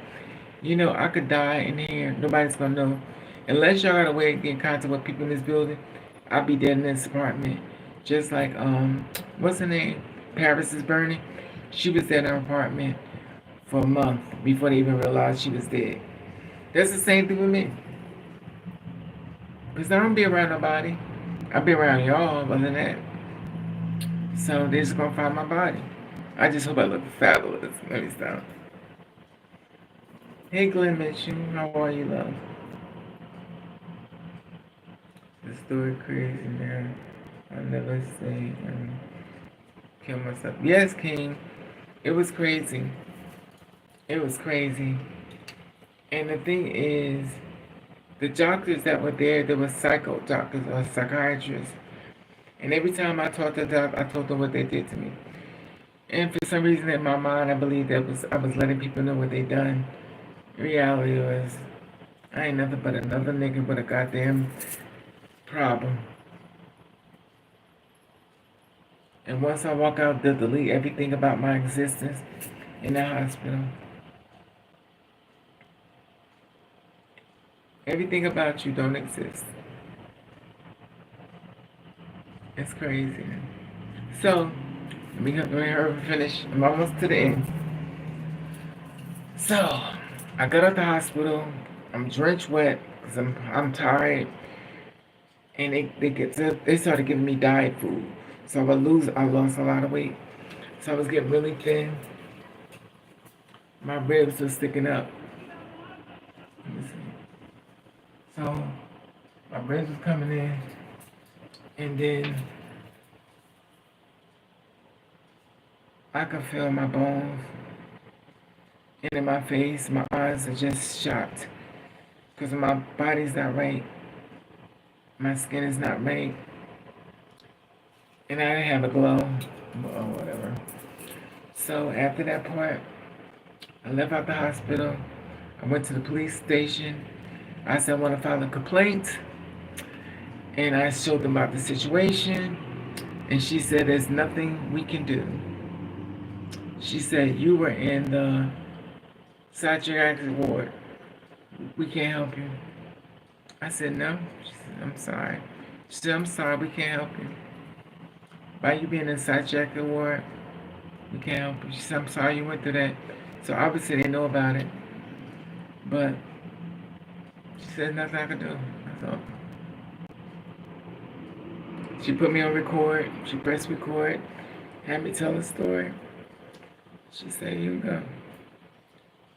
you know, I could die in here. Nobody's going to know. Unless y'all got a way to get in contact with people in this building, I'll be dead in this apartment. Just like, what's her name? Paris is burning. She was dead in her apartment for a month before they even realized she was dead. That's the same thing with me. Because I don't be around nobody. I be around y'all, other than that. So they're just going to find my body. I just hope I look fabulous. Let me stop. Hey Glenn Mitchell, how are you, love? The story crazy, man. I never say kill myself. Yes, King. It was crazy. It was crazy. And the thing is, the doctors that were there, they were psycho doctors or psychiatrists. And every time I talked to them, I told them what they did to me. And for some reason in my mind, I believe I was letting people know what they done. Reality was, I ain't nothing but another nigga with a goddamn problem. And once I walk out, they'll delete everything about my existence in the hospital. Everything about you don't exist. It's crazy. So, let me hurry and finish. I'm almost to the end. So, I got out the hospital. I'm drenched wet because I'm tired. And they started giving me diet food. So I lost a lot of weight. So I was getting really thin. My ribs were sticking up. So my ribs was coming in. And then I could feel my bones. And in my face, my eyes are just shocked. Because my body's not right. My skin is not right. And I didn't have a glow. Or whatever. So after that part, I left out the hospital. I went to the police station. I said I want to file a complaint. And I showed them about the situation. And she said there's nothing we can do. She said you were in the psychiatric ward. We can't help you. I said no. She said, I'm sorry. She said, I'm sorry, we can't help you. Why you being in the psychiatric ward? We can't help you. She said, I'm sorry you went through that. So obviously they know about it. But she said nothing I could do. That's all. She put me on record. She pressed record. Had me tell a story. She said, here you go.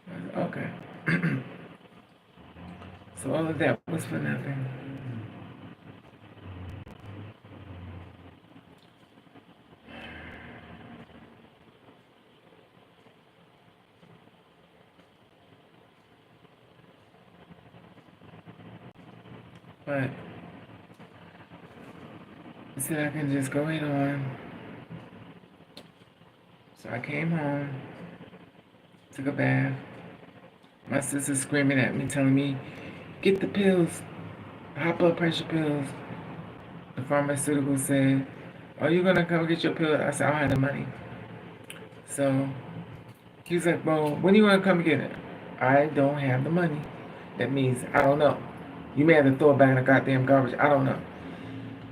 I said, okay. So all of that was for nothing. But I said I can just go ahead on. So I came home, took a bath. My sister screaming at me, telling me, get the pills, high blood pressure pills. The pharmaceutical said, are you gonna come get your pill? I said, I don't have the money. So he's like, well, when do you wanna come get it? I don't have the money. That means I don't know. You may have to throw it back in the goddamn garbage. I don't know.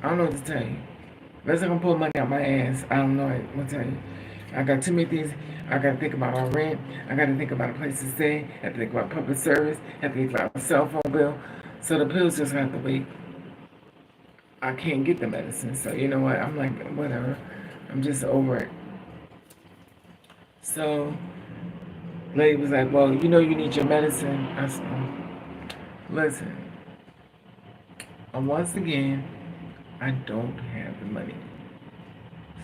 I don't know what to tell you. Unless I'm gonna pull money out my ass, I don't know what to tell you. I got too many things. I gotta think about my rent. I gotta think about a place to stay. I have to think about public service. I have to think about my cell phone bill. So the pills just have to wait. I can't get the medicine. So you know what? I'm like, whatever. I'm just over it. So lady was like, well, you know you need your medicine. I said, listen. Once again, I don't have the money.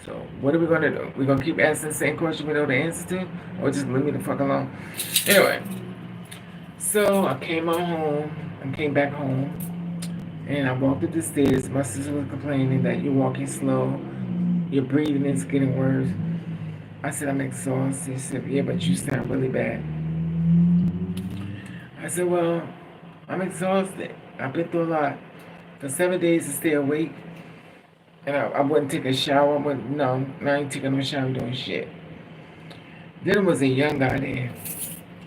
So what are we gonna do? We're gonna keep asking the same question we know the answer to, or just leave me the fuck alone? Anyway, so I came on home. I came back home, and I walked up the stairs. My sister was complaining that you're walking slow, your breathing is getting worse. I said I'm exhausted. She said, yeah, but you sound really bad. I said, well, I'm exhausted. I've been through a lot. For 7 days to stay awake, and I wouldn't take a shower. I wouldn't, no, I ain't taking no shower doing shit. Then there was a young guy there.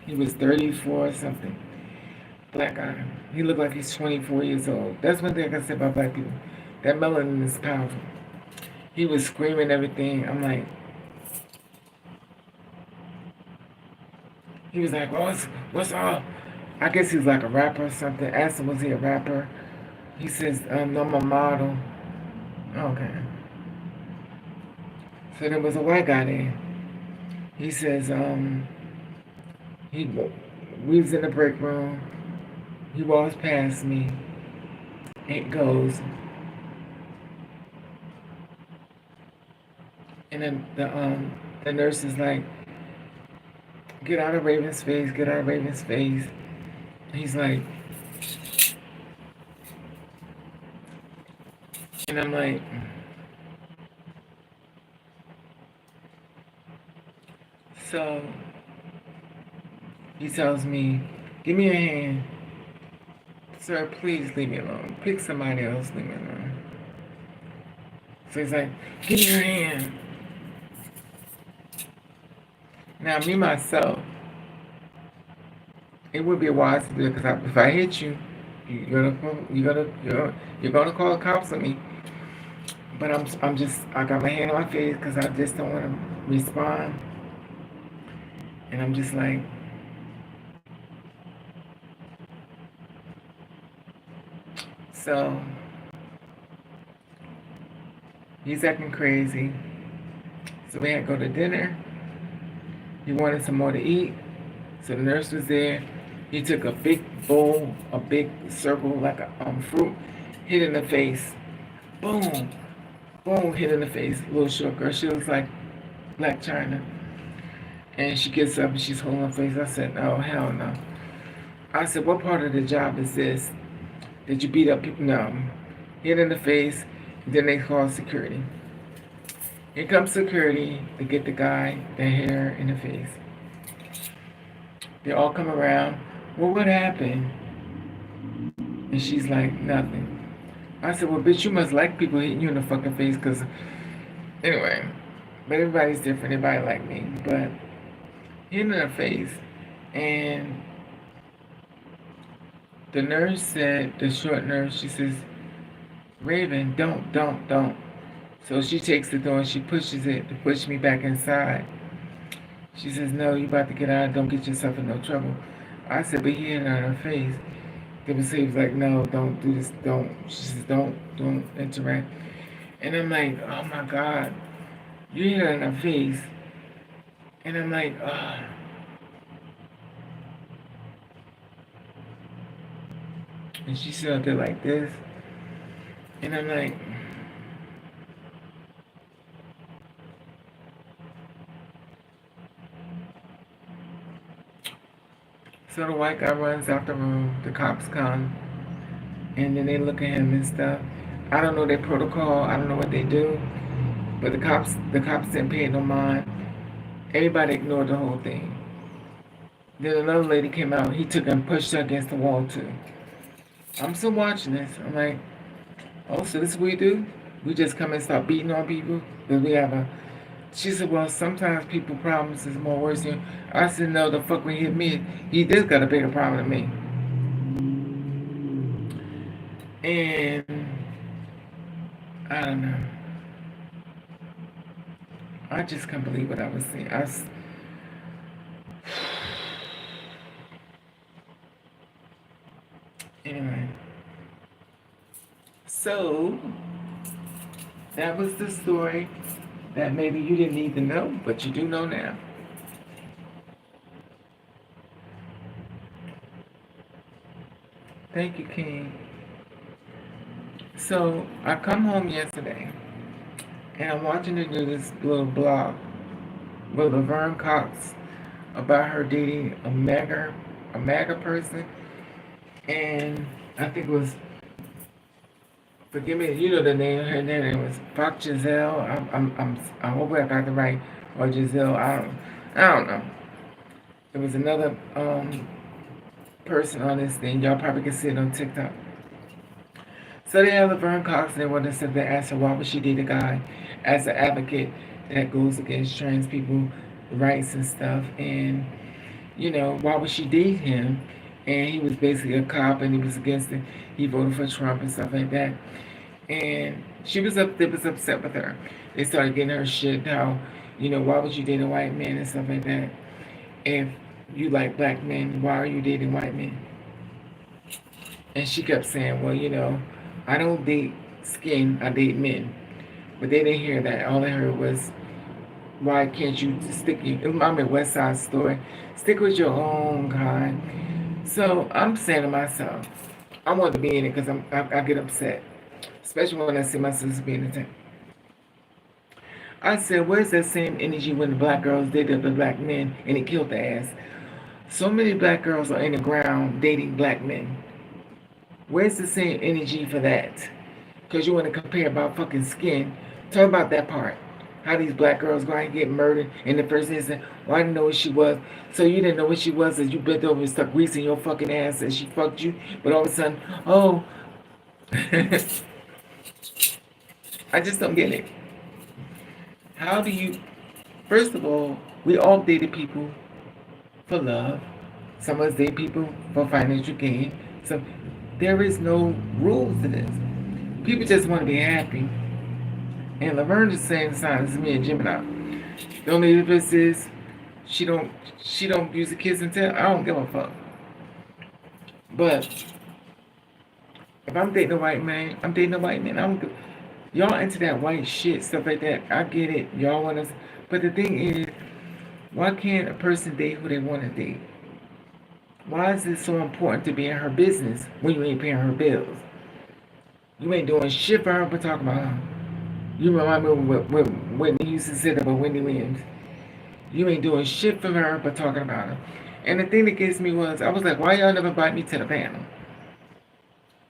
He was 34 or something. Black guy. He looked like he's 24 years old. That's one thing I can say about black people. That melanin is powerful. He was screaming everything. I'm like, he was like, what's up? I guess he was like a rapper or something. Asked him, was he a rapper? He says, no, I'm a model. Okay. So there was a white guy there. He says, he we was in the break room. He walks past me. It goes, and then the nurse is like, get out of Raven's face, get out of Raven's face. He's like, and I'm like, so he tells me, give me your hand. Sir, please leave me alone. Pick somebody else, leave me alone. So he's like, give me your hand. Now, me, myself, it would be wise to do it because if I hit you, you're gonna call the cops on me. But I got my hand on my face because I just don't want to respond. And I'm just like, so he's acting crazy. So we had to go to dinner. He wanted some more to eat. So the nurse was there. He took a big bowl, a big circle like a fruit, hit in the face. Boom, boom, hit in the face. Little short girl. She looks like Black China. And she gets up and she's holding her face. I said, oh, hell no. I said, what part of the job is this? Did you beat up people? No. Hit in the face. Then they call security. Here comes security to get the guy, the hair in the face. They all come around. Well, what happened? And she's like, nothing. I said, well, bitch, you must like people hitting you in the fucking face, because, anyway, but everybody's different. Everybody like me. But hitting in the face. And the nurse said, the short nurse, she says, Raven, don't. So she takes the door and she pushes it to push me back inside. She says, no, you about to get out. Don't get yourself in no trouble. I said, but he hit her in her face. The was like, no, don't do this. Don't. She says, don't interact. And I'm like, oh my God. You hit her in her face. And I'm like, oh. And she stood up there like this. And I'm like, so the white guy runs out the room, the cops come, and then they look at him and stuff. I don't know their protocol, I don't know what they do, but the cops didn't pay no mind. Everybody ignored the whole thing. Then another lady came out, he took her and pushed her against the wall too. I'm still watching this. I'm like, oh, so this is what we do? We just come and start beating on people? Because we have a... She said, well, sometimes people problems is more worse than you. I said, no, the fuck when he hit me, he did got a bigger problem than me. And I don't know. I just can't believe what I was seeing. Anyway. So, that was the story that maybe you didn't need to know, but you do know now. Thank you, King. So, I come home yesterday, And I'm watching her do this little blog with Laverne Cox about her dating a MAGA person, and I think it was, forgive me, you know the name. Her name was Fox Giselle. I hope I got the right, or Giselle. I don't know. There was another person on this thing. Y'all probably can see it on TikTok. So they have Laverne Cox, and they want to sit there and ask her why would she date a guy as an advocate that goes against trans people rights and stuff, and why would she date him? And he was basically a cop, and he was against it. He voted for Trump and stuff like that. And they was upset with her. They started getting her shit. How, why would you date a white man and stuff like that? If you like black men, why are you dating white men? And she kept saying, well, I don't date skin, I date men. But they didn't hear that. All they heard was, why can't you I'm in West Side Story, stick with your own kind. So I'm saying to myself, I want to be in it because I get upset, especially when I see my sister being attacked. I said, where's that same energy when the black girls dated the black men and it killed their ass? So many black girls are in the ground dating black men. Where's the same energy for that? Because you want to compare about fucking skin. Talk about that part. How these black girls go out and get murdered in the first instance. Well, I didn't know what she was. So you didn't know what she was as you bent over and stuck grease in your fucking ass and she fucked you. But all of a sudden, oh. I just don't get it. How do you... First of all, we all dated people for love. Some of us date people for financial gain. So there is no rules to this. People just want to be happy. And Laverne is saying the same as me and Gemini. The only difference is she don't use a kiss and tell. I don't give a fuck. But if I'm dating a white man, I'm dating a white man. Y'all into that white shit, stuff like that. I get it. Y'all want to. But the thing is, why can't a person date who they want to date? Why is it so important to be in her business when you ain't paying her bills? You ain't doing shit for her but talking about her. You remind me when Whitney used to say that about Wendy Williams. You ain't doing shit for her but talking about her. And the thing that gets me was, I was like, why y'all never invite me to the panel?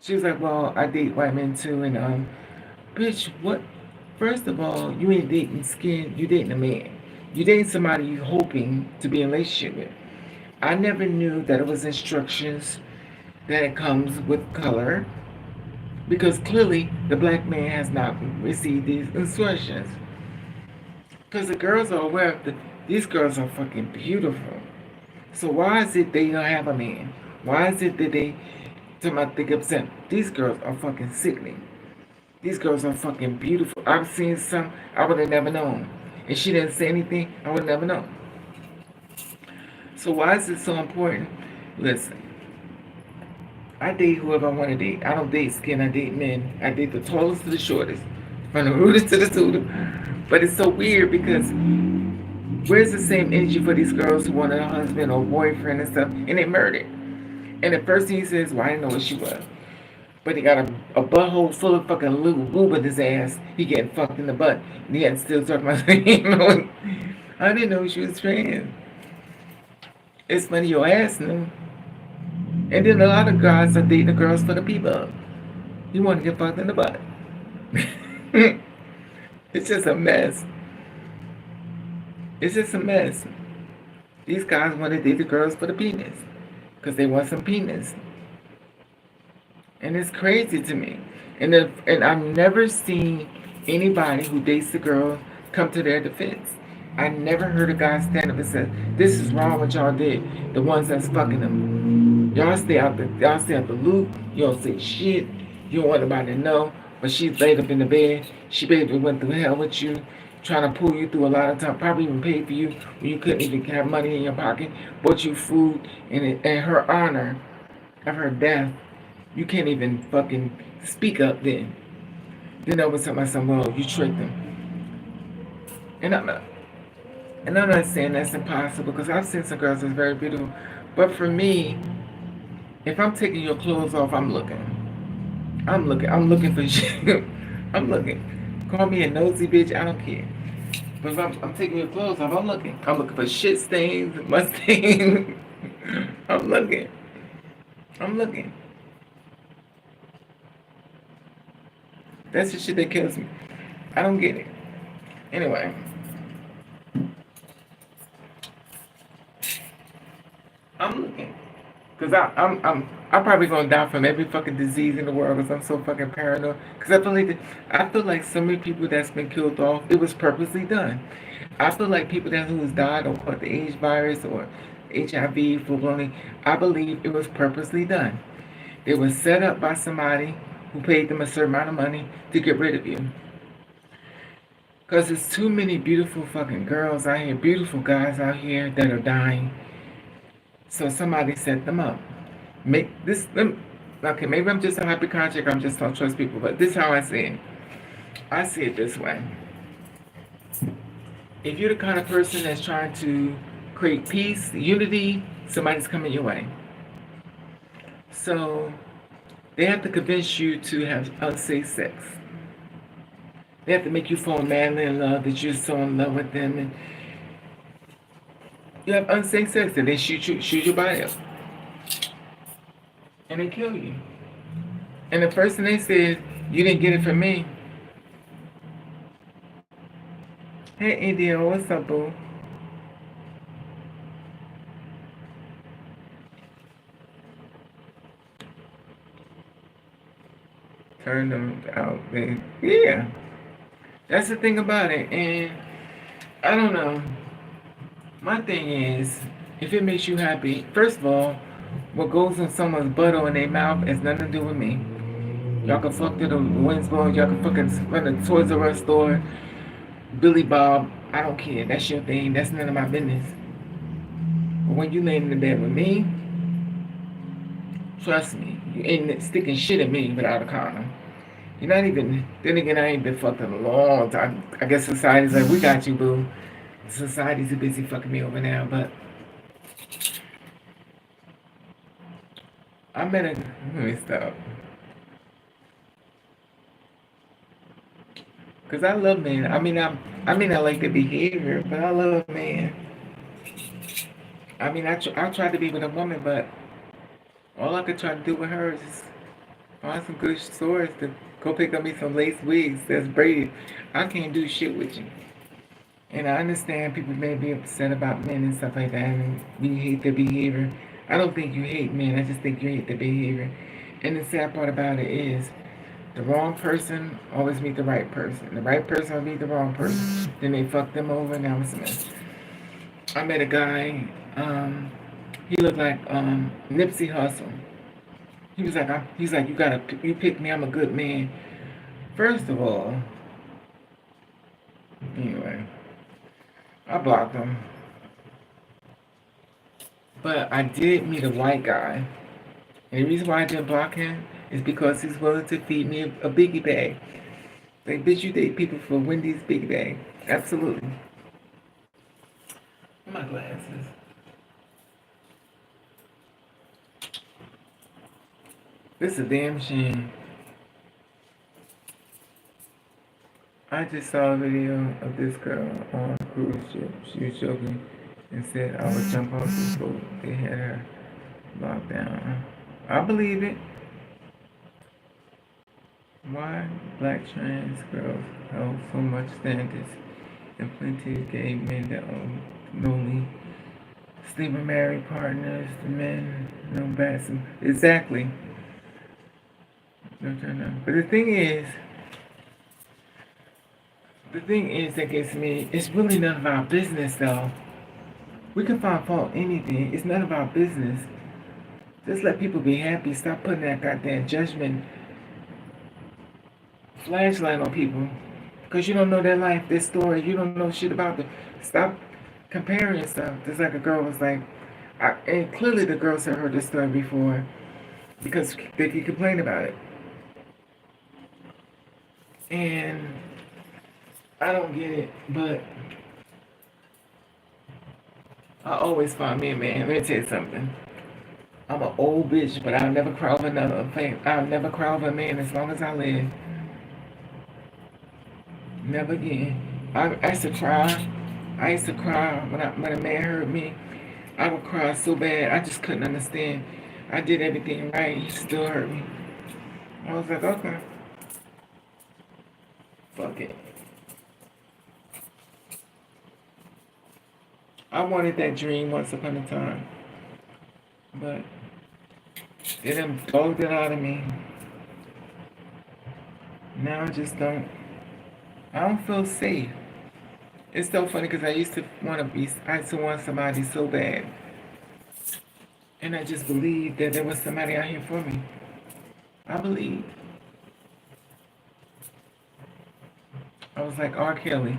She was like, well, I date white men too. And, bitch, what? First of all, you ain't dating skin. You dating a man. You dating somebody you hoping to be in a relationship with. I never knew that it was instructions that it comes with color. Because clearly, the black man has not received these instructions. Because the girls are aware of these girls are fucking beautiful. So why is it they don't have a man? Why is it that they think upset? These girls are fucking sickening. These girls are fucking beautiful. I've seen some I would have never known. And she didn't say anything, I would have never known. So why is it so important? Listen. I date whoever I want to date. I don't date skin, I date men. I date the tallest to the shortest. From the rudest to the suitor. But it's so weird because where's the same energy for these girls who wanted a husband or boyfriend and stuff, and they murdered? And the first thing he says, well, I didn't know what she was. But he got a butthole full of fucking lube in his ass. He getting fucked in the butt. And he had to still talk about saying, I didn't know she was trans. It's funny your ass knew. And then a lot of guys are dating the girls for the people. You want to get fucked in the butt. It's just a mess. It's just a mess. These guys want to date the girls for the penis. Because they want some penis. And it's crazy to me. And I've never seen anybody who dates the girl come to their defense. I never heard a guy stand up and say, this is wrong what y'all did. The ones that's fucking them. Y'all stay out the loop. You don't say shit. You don't want nobody to know. But she's laid up in the bed. She basically went through hell with you, trying to pull you through a lot of time. Probably even paid for you when you couldn't even have money in your pocket. Bought you food. And in her honor of her death, you can't even fucking speak up then. Then over somebody said, well, you tricked them. And I'm not saying that's impossible, because I've seen some girls that's very beautiful. But for me, if I'm taking your clothes off, I'm looking for you. I'm looking. Call me a nosy bitch, I don't care. But if I'm taking your clothes off, I'm looking. I'm looking for shit stains, mud stains. I'm looking. I'm looking. That's the shit that kills me. I don't get it. Anyway, I'm looking. Cause I'm probably gonna die from every fucking disease in the world because I'm so fucking paranoid. Cause I feel like so many people that's been killed off, it was purposely done. I feel like people that who's died or caught the AIDS virus or HIV, full blown. I believe it was purposely done. It was set up by somebody who paid them a certain amount of money to get rid of you. Cause there's too many beautiful fucking girls out here, beautiful guys out here that are dying. So somebody set them up. Make this them. Okay, maybe I'm just a hypochondriac. I'm just don't trust people, but this is how I see it. I see it this way. If you're the kind of person that's trying to create peace, unity, somebody's coming your way. So they have to convince you to have unsafe sex. They have to make you fall madly in love that you're so in love with them, and you have unsafe sex, and they shoot your body up, and they kill you. And the first thing they said, you didn't get it from me. Hey, India, what's up, boo? Turn them out, babe. Yeah, that's the thing about it. And I don't know. My thing is, if it makes you happy, first of all, what goes in someone's butt or in their mouth has nothing to do with me. Y'all can fuck to the winds blowing. Y'all can fucking run a Toys R Us store. Billy Bob, I don't care. That's your thing. That's none of my business. But when you laying in the bed with me, trust me, you ain't sticking shit at me without a condom. You're not even. Then again, I ain't been fucked in a long time. I guess society's like, we got you, boo. Society's busy fucking me over now, but I met a. Let me stop. Cause I love men. I mean, I like the behavior, but I love men. I mean, I tried to be with a woman, but all I could try to do with her is find some good stores to go pick up me some lace wigs that's braided. I can't do shit with you. And I understand people may be upset about men and stuff like that, and we hate their behavior. I don't think you hate men. I just think you hate the behavior. And the sad part about it is, the wrong person always meet the right person. The right person will meet the wrong person. Then they fuck them over, and now it's a mess. I met a guy. He looked like Nipsey Hussle. He's like, you pick me. I'm a good man. First of all, anyway, I blocked him. But I did meet a white guy. And the reason why I didn't block him is because he's willing to feed me a biggie bag. Like, bitch, you date people for Wendy's biggie bag. Absolutely. My glasses. This is a damn shame. I just saw a video of this girl on a cruise ship. She was joking and said I would jump off this boat. They had her locked down. I believe it. Why black trans girls hold so much standards and plenty of gay men that own lonely, sleep with married partners, the men, no bats. Exactly. No, no, no. But the thing is that gets me, it's really none of our business though. We can find fault anything. It's none of our business. Just let people be happy. Stop putting that goddamn judgment flashlight on people. Because you don't know their life, their story. You don't know shit about them. Stop comparing stuff. Just like a girl was like, and clearly the girls had heard this story before because they could complain about it. And I don't get it, but I always find me a man. Let me tell you something. I'm an old bitch, but I'll never cry over another thing. I'll never cry over a man as long as I live. Never again. I used to cry. I used to cry when a man hurt me. I would cry so bad. I just couldn't understand. I did everything right. He still hurt me. I was like, okay, fuck it. I wanted that dream once upon a time, but they done dogged it out of me. Now I just don't. I don't feel safe. It's so funny because I used to want to be. I used to want somebody so bad, and I just believed that there was somebody out here for me. I believed. I was like R. Kelly.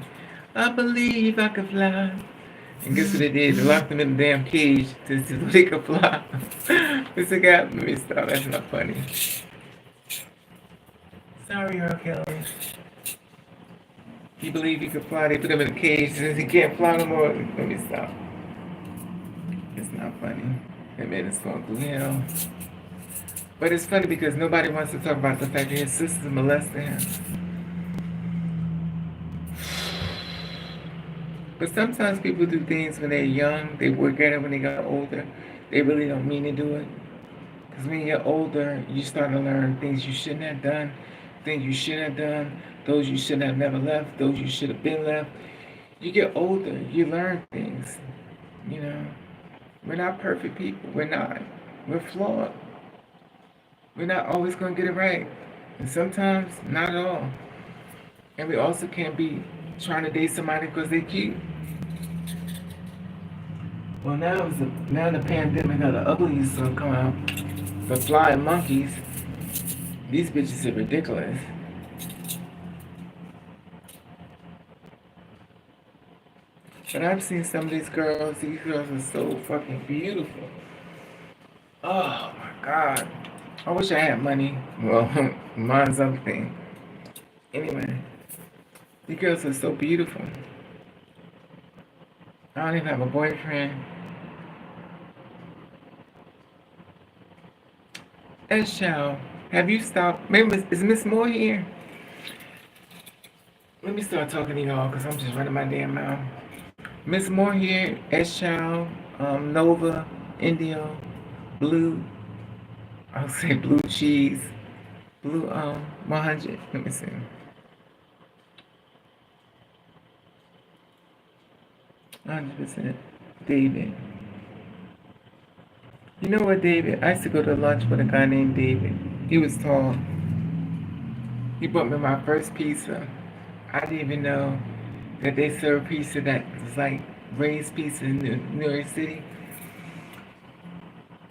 I believe I could fly. And guess what they did? They locked him in the damn cage to see if they could fly. It's a guy. Let me stop. That's not funny. Sorry, R. Kelly. He believed he could fly. They put him in a cage since he can't fly no more. Let me stop. It's not funny. That man is going through hell. But it's funny because nobody wants to talk about the fact that his sister molested him. But sometimes people do things when they're young. They work at it when they got older. They really don't mean to do it. Because when you get older, you start to learn things you shouldn't have done, things you should have done, those you should have never left, those you should have been left. You get older, you learn things. You know, we're not perfect people. We're not. We're flawed. We're not always going to get it right. And sometimes, not at all. And we also can't be trying to date somebody because they're cute. Well, now the pandemic got the ugliest one come out. The flying monkeys. These bitches are ridiculous. But I've seen some of these girls. These girls are so fucking beautiful. Oh my god. I wish I had money. Well, mine's other thing. Anyway, these girls are so beautiful. I don't even have a boyfriend. S child, have you stopped? Maybe is Miss Moore here? Let me start talking to y'all because I'm just running my damn mouth. Miss Moore here, S child, Nova, Indio, Blue. I'll say blue cheese, blue 100. Let me see. 100%. David. You know what, David? I used to go to lunch with a guy named David. He was tall. He brought me my first pizza. I didn't even know that they serve pizza that was like raised pizza in New York City.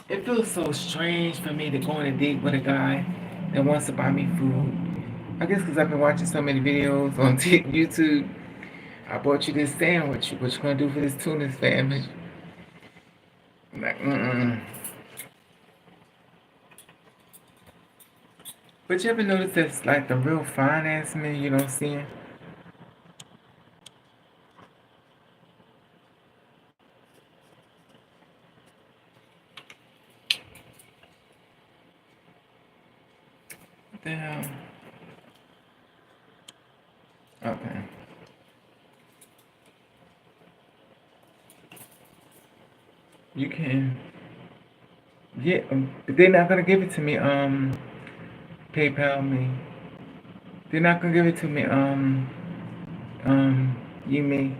It feels so strange for me to go on a date with a guy that wants to buy me food. I guess because I've been watching so many videos on YouTube. I bought you this sandwich. What you gonna do for this tuna sandwich? I'm like, mm-mm. But you ever notice that's like the real fine ass men you don't see him? What the hell? Okay. You can. Yeah, but they're not gonna give it to me. PayPal me. They're not gonna give it to me. Yumi.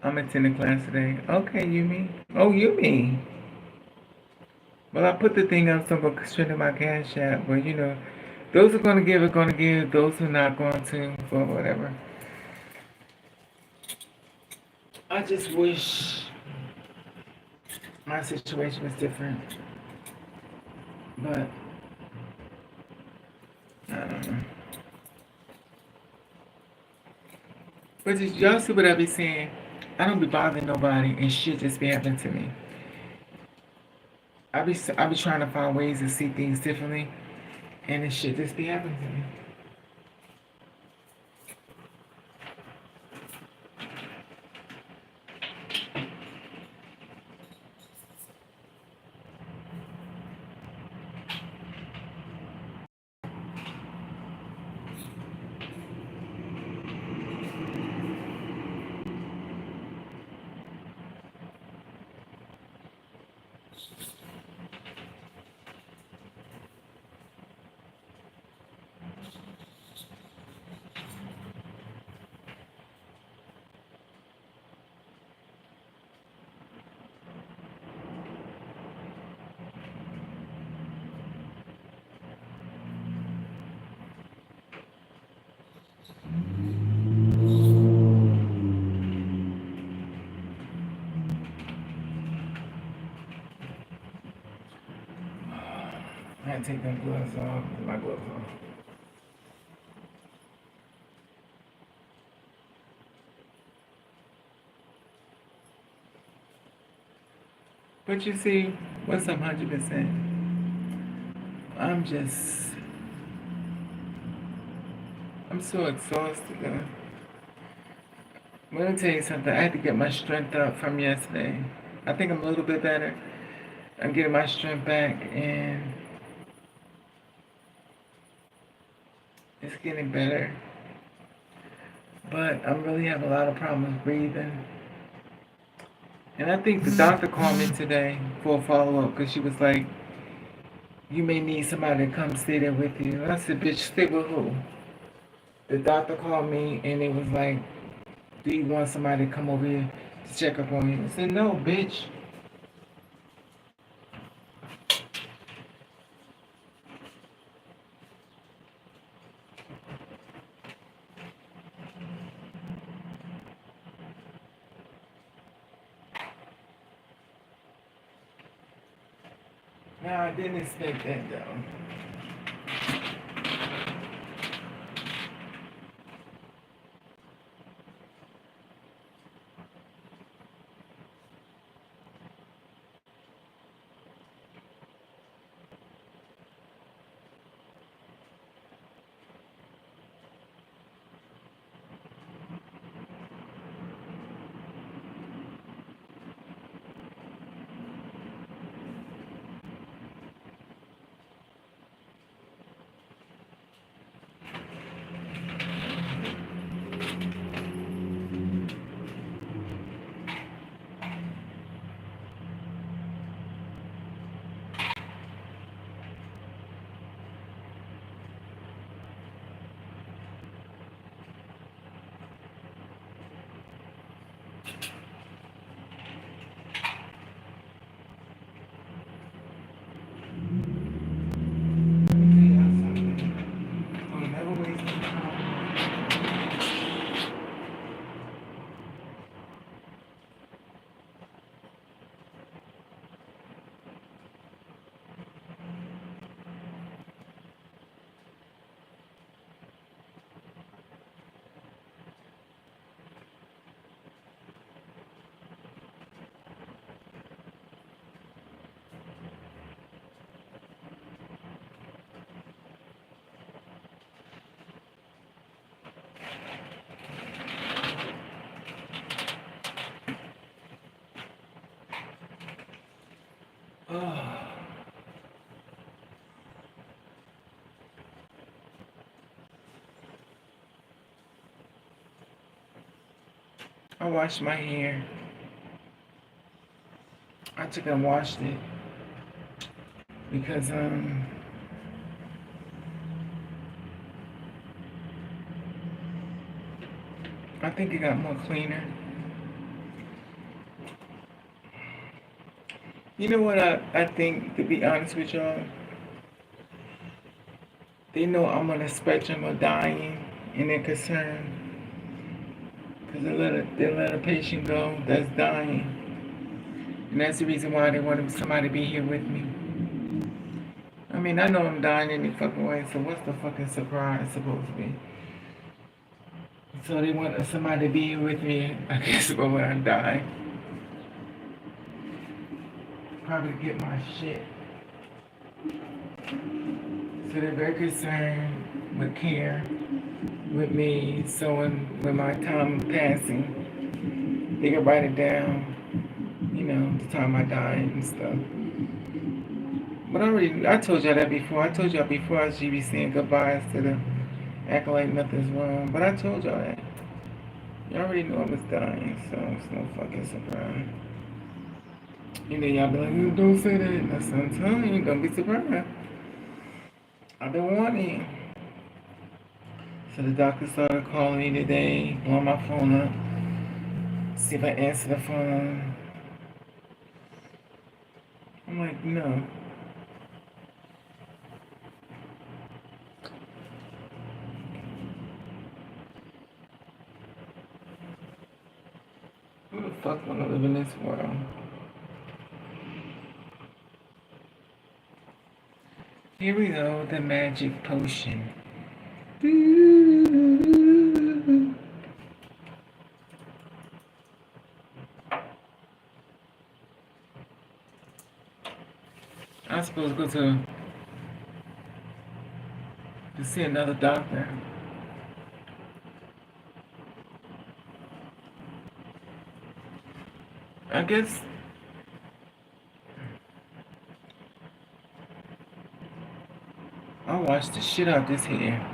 I'm attending class today. Okay, Yumi. Oh, Yumi. Well, I put the thing up so I'm gonna straight to my cash app. But you know, those who are gonna give are gonna give. Those who are not going to, for whatever. I just wish my situation was different. But I don't know. But just, y'all see what I be saying? I don't be bothering nobody and shit just be happening to me. I be trying to find ways to see things differently and this shit just be happening to me. I had to take them gloves off. Put my gloves on. But you see, what's 100%? I'm just, I'm so exhausted. I'm gonna tell you something. I had to get my strength up from yesterday. I think I'm a little bit better. I'm getting my strength back, and it's getting better. But I really have a lot of problems breathing. And I think the doctor called me today for a follow-up because she was like, you may need somebody to come stay there with you. And I said, bitch, stay with who? The doctor called me and it was like, do you want somebody to come over here to check up on you? I said, no, bitch. No, I didn't expect that though. Oh. I washed my hair. I took and washed it because I think it got more cleaner. You know what I think, to be honest with y'all? They know I'm on the spectrum of dying and they're concerned. Because they let a patient go that's dying. And that's the reason why they want somebody to be here with me. I mean, I know I'm dying any fucking way, so what's the fucking surprise supposed to be? So they want somebody to be here with me, I guess, when I die. Probably to get my shit. So they're very concerned with care with me, so when my time passing, they can write it down, you know, the time I die and stuff. But I told y'all that before. I told y'all before I was be saying goodbyes to the acting like nothing's wrong. But I told y'all that. Y'all already knew I was dying, so it's no fucking surprise. And then y'all be like, don't say that. That's what I'm telling you. Don't be surprised. I've been warning you. So the doctor started calling me today, blowing my phone up. See if I answer the phone. I'm like, no. Who the fuck wanna live in this world? Here we go, the magic potion. I'm supposed to go to see another doctor. I guess I'll wash the shit out this hair.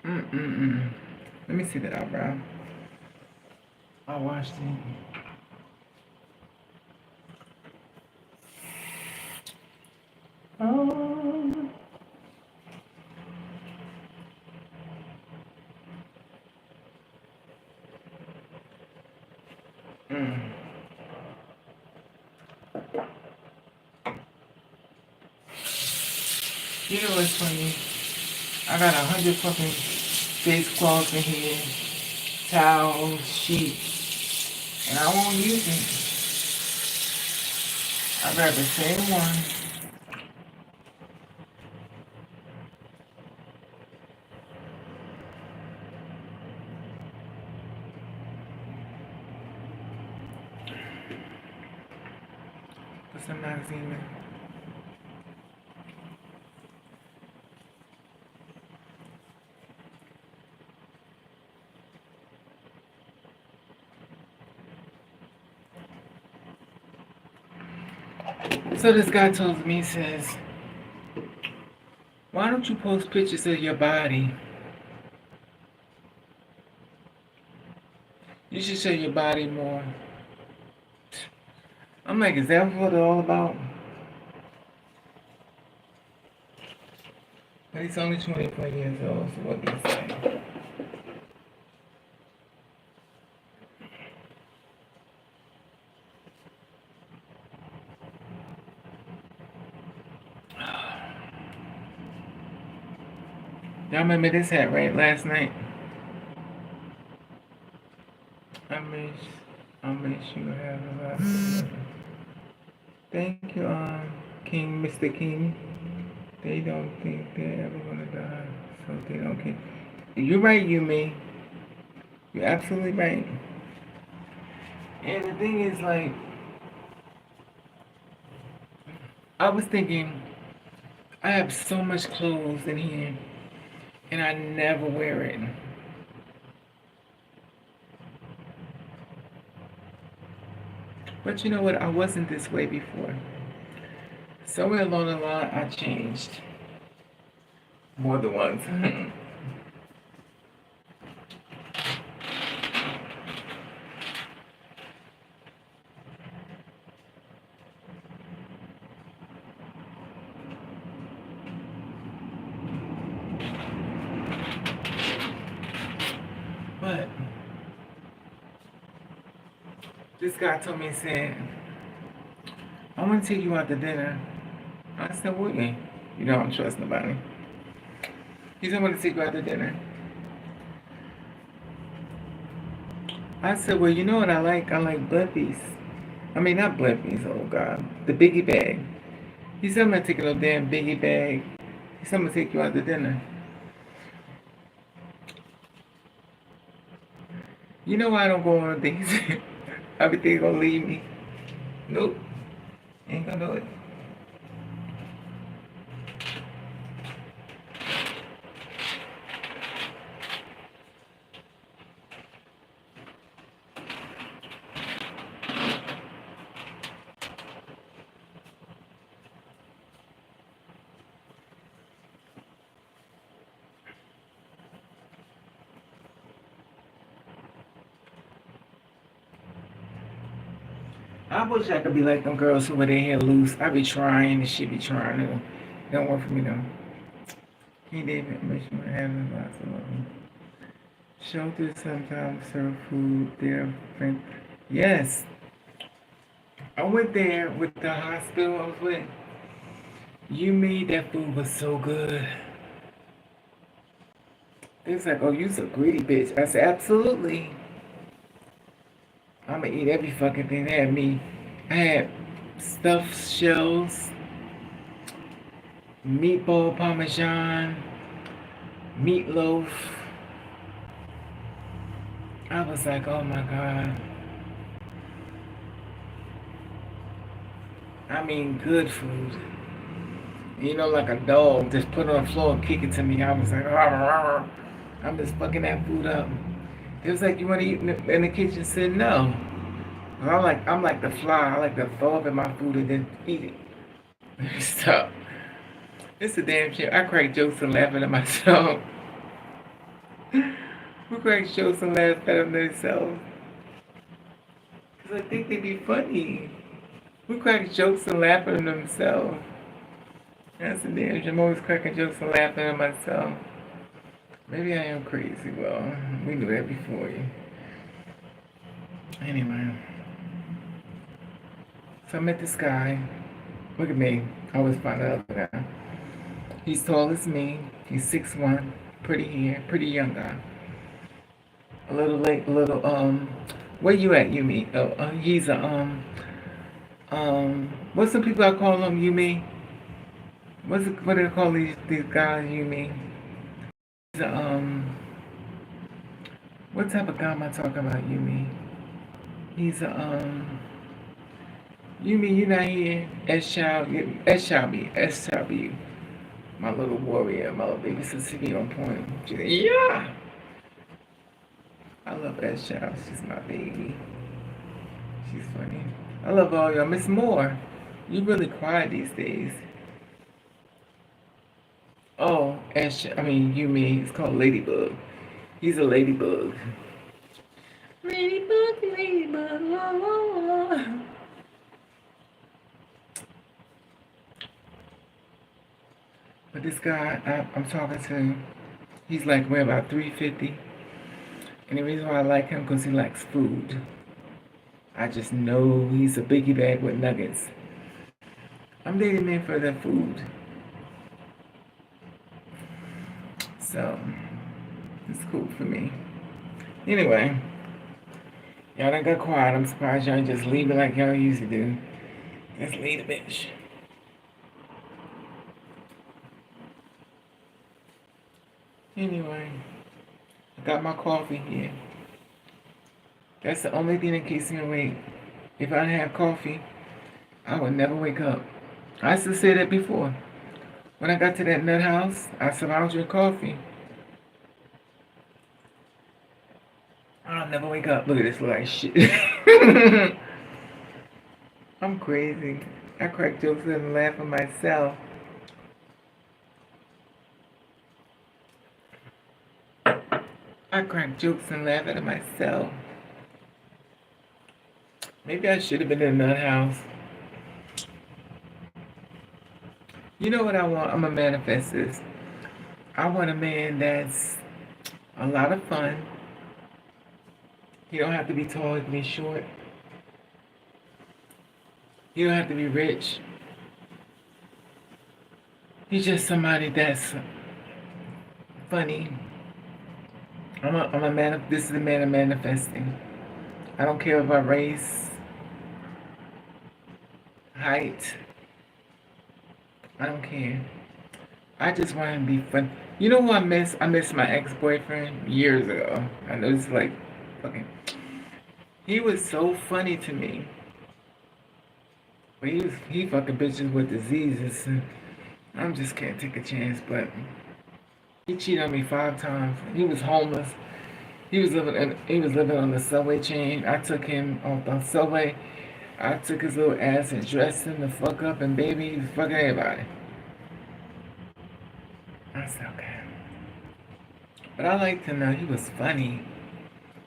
Let me see that eyebrow. I washed it. Oh. You know what's funny? I got 100 fucking face cloths in here, towels, sheets, and I won't use it. I grab the same one. Put some magazine in. So this guy tells me, he says, why don't you post pictures of your body? You should show your body more. I'm like, is that what it's all about? But he's only 24 years old, so what do you say? Y'all remember this hat, right? Last night? I made sure I have a lot of Thank you, King, Mr. King. They don't think they're ever gonna die, so they don't care. You're right, you may. You're absolutely right. And the thing is, like, I was thinking, I have so much clothes in here, and I never wear it. But you know what? I wasn't this way before. Somewhere along the line, I changed. More than once. But this guy told me, he said, I want to take you out to dinner. I said, with me. You know, I don't trust nobody. He said, I want to take you out to dinner. I said, well, you know what I like? I like Blippies. I mean, not Blippies, oh God. The biggie bag. He said, I'm going to take a little damn biggie bag. He said, I'm going to take you out to dinner. You know why I don't go on things? Everything's going to leave me. Nope. Ain't going to do it. I wish I could be like them girls who wear their hair loose. I be trying and she be trying. It don't work for me though. He didn't make me have lots of them. Shelters sometimes serve food there. Yes, I went there with the hospital I was with. You made that food was so good. It was like, oh, you's a greedy bitch. I said, absolutely. I'm gonna eat every fucking thing. They had me. I had stuffed shells, meatball parmesan, meatloaf. I was like, oh my god. I mean, good food. You know, like a dog just put on the floor and kick it to me. I was like, "Arr, arr." I'm just fucking that food up. It was like, you want to eat in the kitchen? Said no. I'm like the fly. I like to throw up in my food and then eat it. So it's a damn shame. I crack jokes and laughing at myself. Who cracks jokes and laughs at themselves? Because I think they be funny. Who cracks jokes and laughing at themselves? That's a damn shame. I'm always cracking jokes and laughing at myself. Maybe I am crazy. Well, we knew that before you. Anyway. So I met this guy. Look at me. I always find out that guy. He's tall as me. He's 6'1", pretty hair, pretty young guy. A little late, where you at, Yumi? He's what's the people I call him, Yumi? What do they call these guys, Yumi? He's what type of guy am I talking about, Yumi? He's Yumi, you not here? S-Child, my little warrior, my little baby Mississippi on point. Yeah! I love S-Child, she's my baby. She's funny. I love all y'all. Miss Moore, you really quiet these days. Oh, Yumi, it's called Ladybug. He's a ladybug. Ladybug, la, la, la. But this guy I'm talking to, he's like, we're about 350. And the reason why I like him, because he likes food. I just know he's a biggie bag with nuggets. I'm dating him for the food. So, it's cool for me. Anyway, y'all done got quiet. I'm surprised y'all just leave it like y'all used to do. Just leave the bitch. Anyway, I got my coffee here. That's the only thing that keeps me awake. If I didn't have coffee, I would never wake up. I used to say that before. When I got to that nut house, I said, I don't drink coffee. I'll never wake up. Look at this, look like shit. I'm crazy. I crack jokes and laugh at myself. I crack jokes and laugh at myself. Maybe I should have been in a nut house. You know what I want? I'm going to manifest this. I want a man that's a lot of fun. He don't have to be tall, he can be short. He don't have to be rich. He's just somebody that's funny. This is the man of manifesting. I don't care about race, height. I don't care. I just want him to be fun. You know who I miss? I miss my ex-boyfriend years ago. I know it's like, okay. He was so funny to me. But he fucking bitches with diseases. And I just can't take a chance, but he cheated on me 5 times. He was homeless. He was living on the subway chain. I took him off the subway. I took his little ass and dressed him the fuck up, and baby, he was fucking everybody. I said, okay. But I like to know he was funny.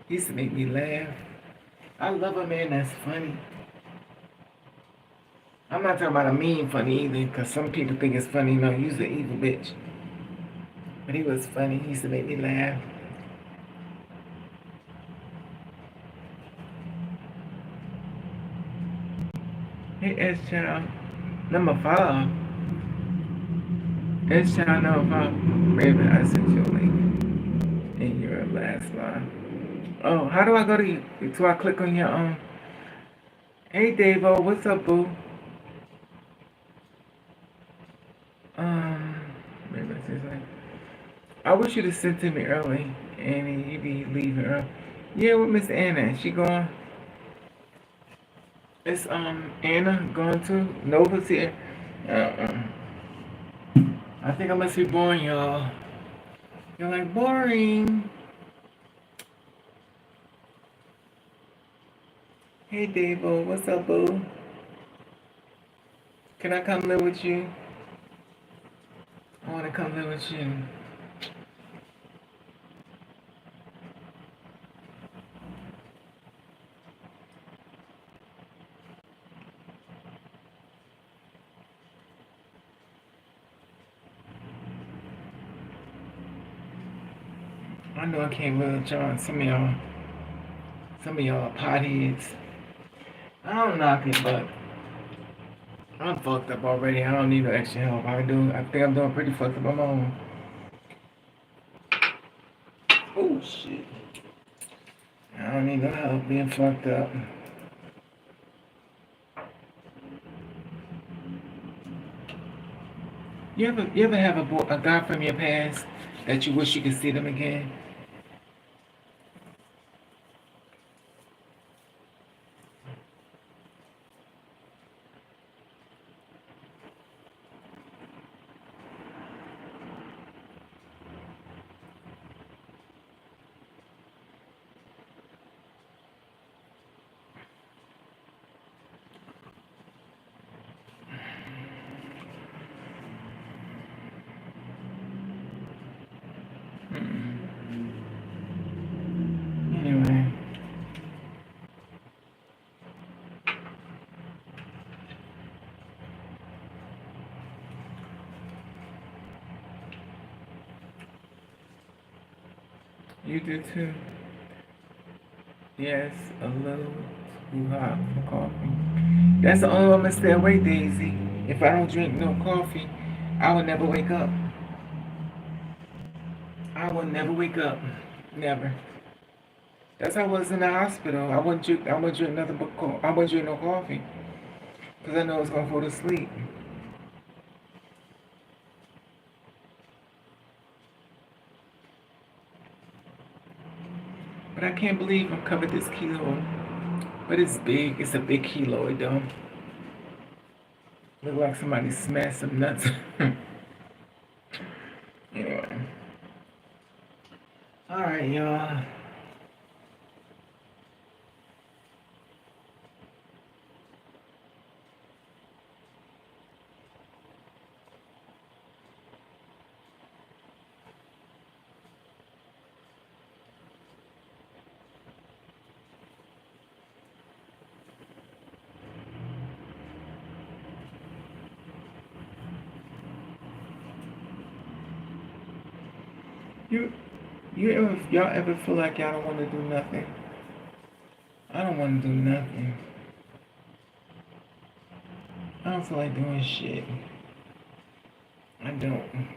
He used to make me laugh. I love a man that's funny. I'm not talking about a mean funny either, because some people think it's funny. No, you's an evil bitch. But he was funny. He used to make me laugh. Hey, S-Child. Number 5. S-Child number 5. Raven, I sent you a link in your last line. Oh, how do I go to you? Do I click on your, Hey, Davo, what's up, boo? Um, maybe I say something. I wish you'd have sent to me early, Annie. You be leaving early. Yeah, with Miss Anna. She going. It's Anna going to Nova's here. Uh-uh. I think I must be boring, y'all. You're like boring. Hey, Davo, what's up, boo? Can I come live with you? I want to come live with you. I know I can't live with y'all. Some of y'all are potheads. I don't knock it, but I'm fucked up already. I don't need no extra help. I think I'm doing pretty fucked up on my own. Oh shit. I don't need no help being fucked up. You ever have a guy from your past that you wish you could see them again? Anyway, you do too. Yes, a little too hot for coffee. That's the only way I'm gonna stay awake, Daisy. If I don't drink no coffee, I will never wake up. I will never wake up. Never. That's how I was in the hospital. I wouldn't drink nothing but I wouldn't drink no coffee. Because I know I was gonna fall to sleep. But I can't believe I'm covered this kilo. But it's big. It's a big keloid though. Look like somebody smashed some nuts. Anyway. Alright, y'all. You y'all ever feel like y'all don't want to do nothing? I don't want to do nothing. I don't feel like doing shit. I don't.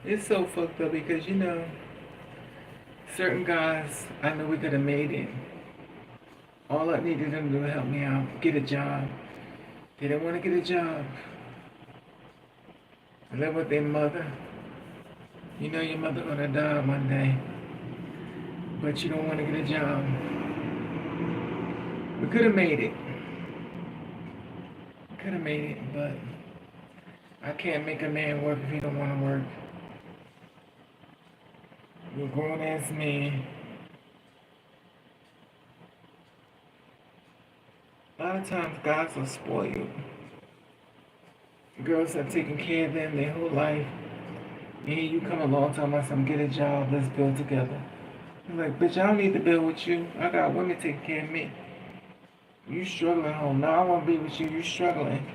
It's so fucked up because certain guys I know we could have made it. All I needed them to do was help me out, get a job. They didn't want to get a job. Live with their mother. You know your mother gonna die one day, but you don't want to get a job. We could have made it. Could have made it, but I can't make a man work if he don't want to work. You're a grown ass man. A lot of times guys are spoiled. Girls have taken care of them their whole life. And here you come along talking about some get a job, let's build together. I'm like, bitch, I don't need to build with you. I got women taking care of me. You struggling home. Now I want to be with you. You struggling.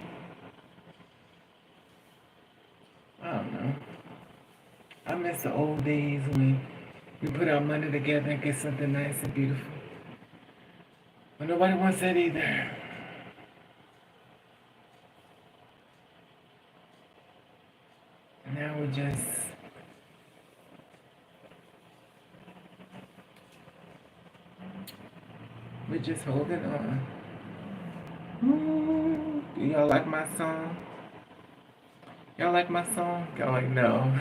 I don't know. I miss the old days when we put our money together and get something nice and beautiful. But nobody wants that either. Now we're just holding on. Ooh, do y'all like my song? Y'all like my song? Y'all like, no.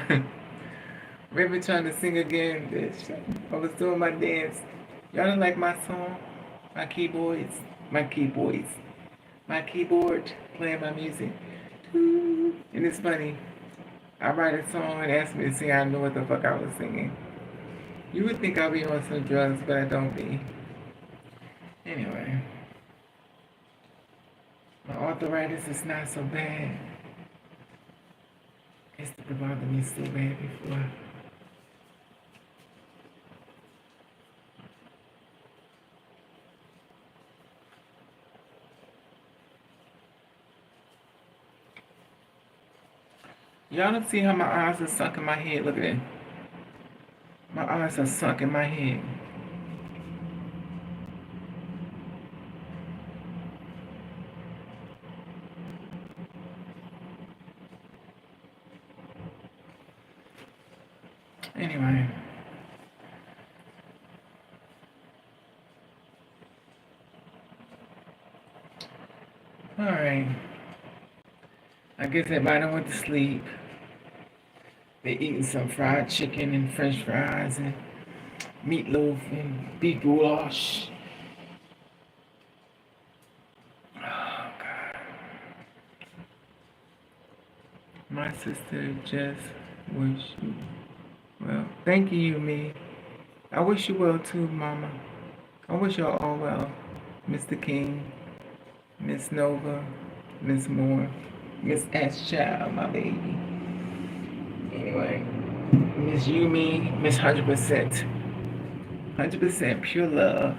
Raven trying to sing again, bitch. I was doing my dance. Y'all don't like my song? My keyboards? My keyboards. My keyboard playing my music. And it's funny. I write a song and ask me to sing. I know what the fuck I was singing. You would think I'll be on some drugs, but I don't be. Anyway. My arthritis is not so bad. It used to bother me so bad before. Y'all don't see how my eyes are sunk in my head. Look at it. My eyes are sunk in my head. Anyway. Alright. I guess everybody went to sleep. They eating some fried chicken and french fries and meatloaf and beef goulash. Oh, God. My sister just wish you well. Thank you, me. I wish you well too, Mama. I wish y'all all well. Mr. King, Miss Nova, Miss Moore, Miss S Child, my baby. Anyway, Miss Yumi, Miss 100%. 100% pure love.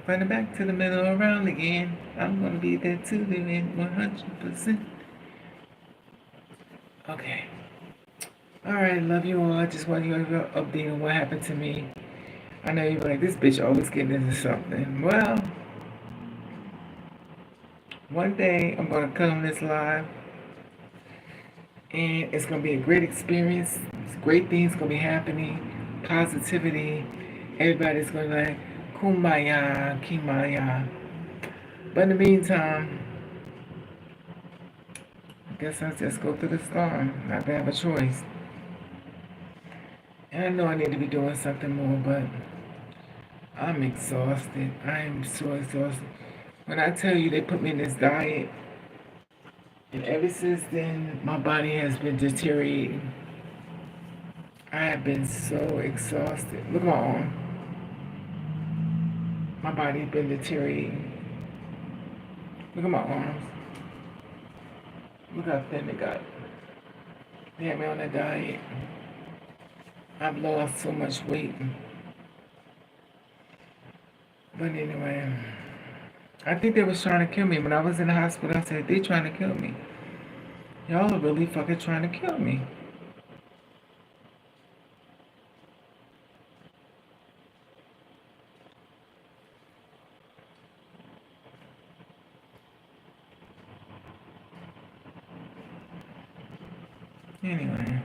Running back to the middle around again. I'm gonna be there too, living 100%. Okay. Alright, love you all. I just want you to update on what happened to me. I know you're like, this bitch always getting into something. Well, one day I'm gonna come on this live and it's gonna be a great experience. Great things gonna be happening. Positivity. Everybody's gonna be like, kumbaya, kimaya. But in the meantime, I guess I'll just go through the storm. Not gonna have a choice. And I know I need to be doing something more, but I'm exhausted. I am so exhausted. When I tell you they put me in this diet, and ever since then, my body has been deteriorating. I have been so exhausted. Look at my arm. My body has been deteriorating. Look at my arms. Look how thin they got. They had me on a diet. I've lost so much weight. But anyway, I think they was trying to kill me. When I was in the hospital, I said, they trying to kill me. Y'all are really fucking trying to kill me. Anyway.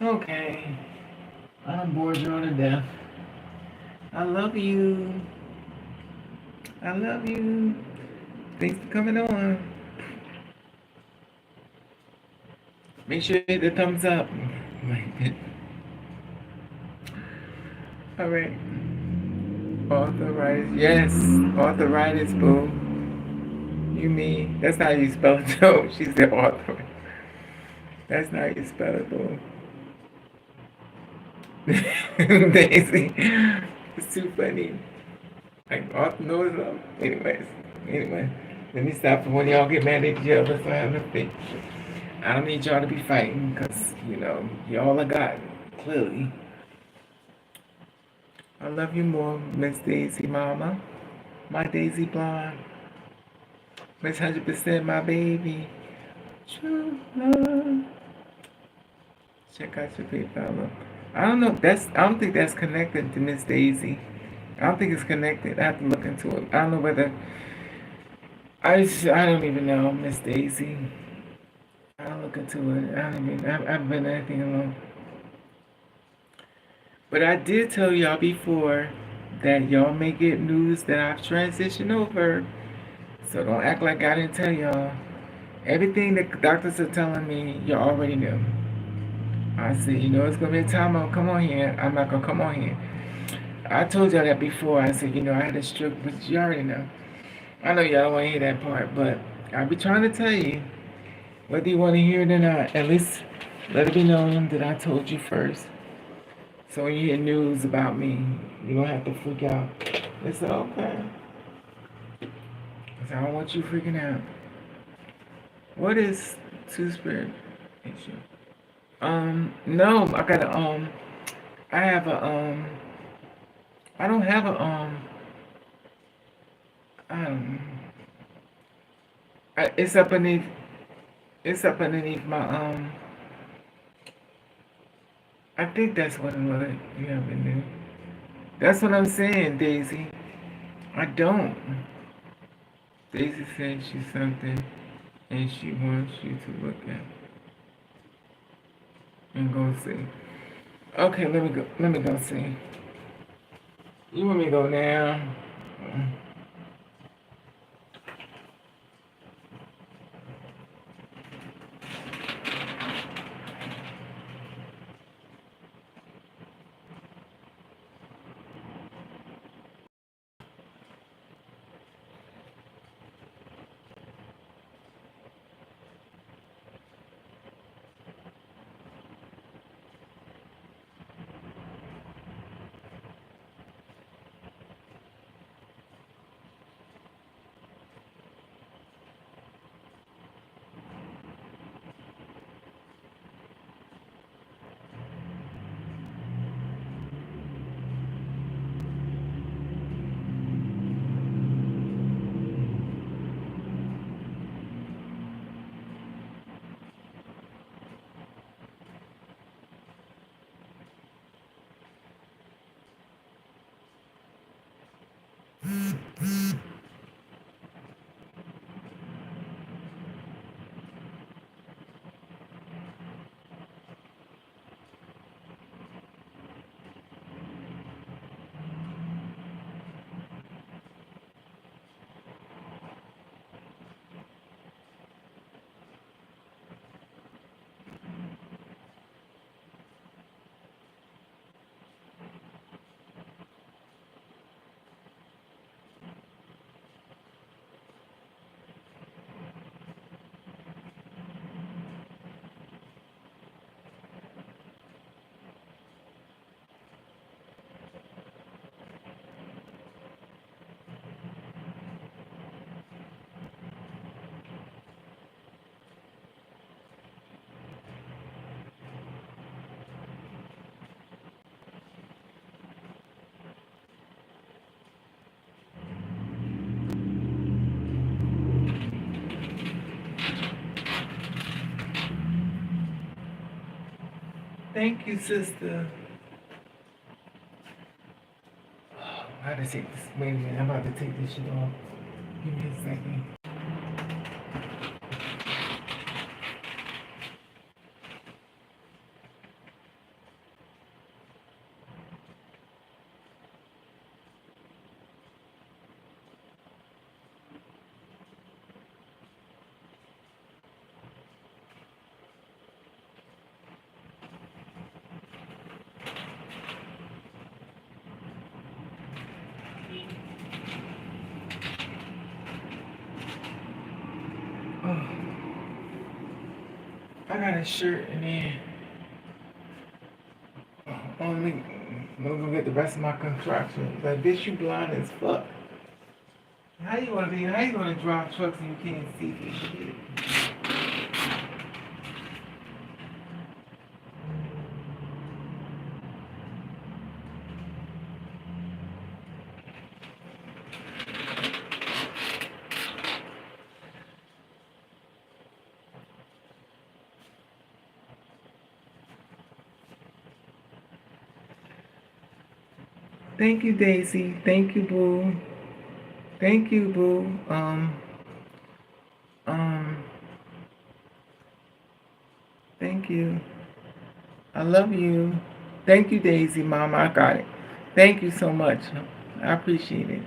Okay. I'm bored you to death. I love you. I love you. Thanks for coming on. Make sure you hit the thumbs up. Alright. Arthritis. Yes. Arthritis, boo. You mean? That's not how you spell it, though. She said arthritis. That's not how you spell it, boo. Daisy. It's too funny. Like, Arthur knows them. Anyways. Anyway, let me stop for when y'all get mad at each other for having a fit. I don't need y'all to be fighting because, y'all are God, clearly. I love you more, Miss Daisy Mama. My Daisy Blonde. Miss 100% my baby. True love. Check out your PayPal. I don't know. I don't think that's connected to Miss Daisy. I don't think it's connected. I have to look into it. I don't know whether. I don't even know, Miss Daisy. I'll look into it. I haven't been anything alone. But I did tell y'all before that y'all may get news that I've transitioned over. So don't act like I didn't tell y'all. Everything that the doctors are telling me, you already knew. I said, it's gonna be a time I'll come on here. I'm not gonna come on here. I told y'all that before. I said, I had a stroke, but you already know. I know y'all don't want to hear that part, but I'll be trying to tell you. Whether you want to hear it or not, at least let it be known that I told you first. So when you hear news about me, you don't have to freak out. It's okay. Because I don't want you freaking out. What is two-spirit issue? No, I got I have I don't have it's up underneath my, I think that's what you have in there. That's what I'm saying, Daisy. I don't. Daisy said she's something and she wants you to look at and go see. Okay, let me go see. You want me to go now? Thank you, sister. I had to take this. Wait a minute, I'm about to take this shit off. Give me a second. Oh, I got a shirt in there. I'm gonna get the rest of my contractions. Like, bitch, you blind as fuck. How you gonna be? How you gonna drive trucks and you can't see this shit? Thank you, Daisy. Thank you, Boo. Thank you, Boo. Um, thank you. I love you. Thank you, Daisy, Mama. I got it. Thank you so much. I appreciate it.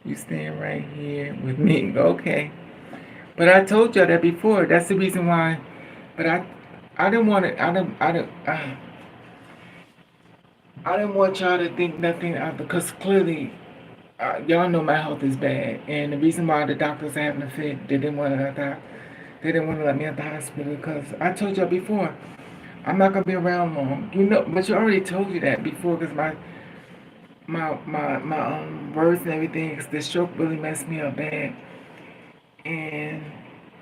You staying right here with me. Okay. But I told y'all that before. That's the reason why. But I didn't want it. I didn't want y'all to think nothing because clearly, y'all know my health is bad, and the reason why the doctors are having a fit, they didn't want to let me at the hospital because I told y'all before, I'm not gonna be around long. You know, but you already told you that before because my words and everything. 'Cause the stroke really messed me up bad, and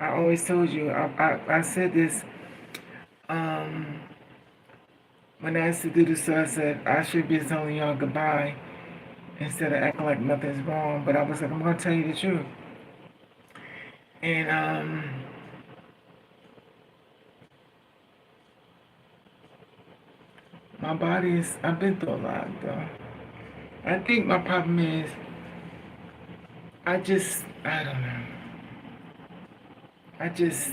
I always told you. I said this. Um, when I used to do this, so I said I should be telling y'all goodbye instead of acting like nothing's wrong. But I was like, I'm gonna tell you the truth. And my body's I've been through a lot though. I think my problem is I don't know. I just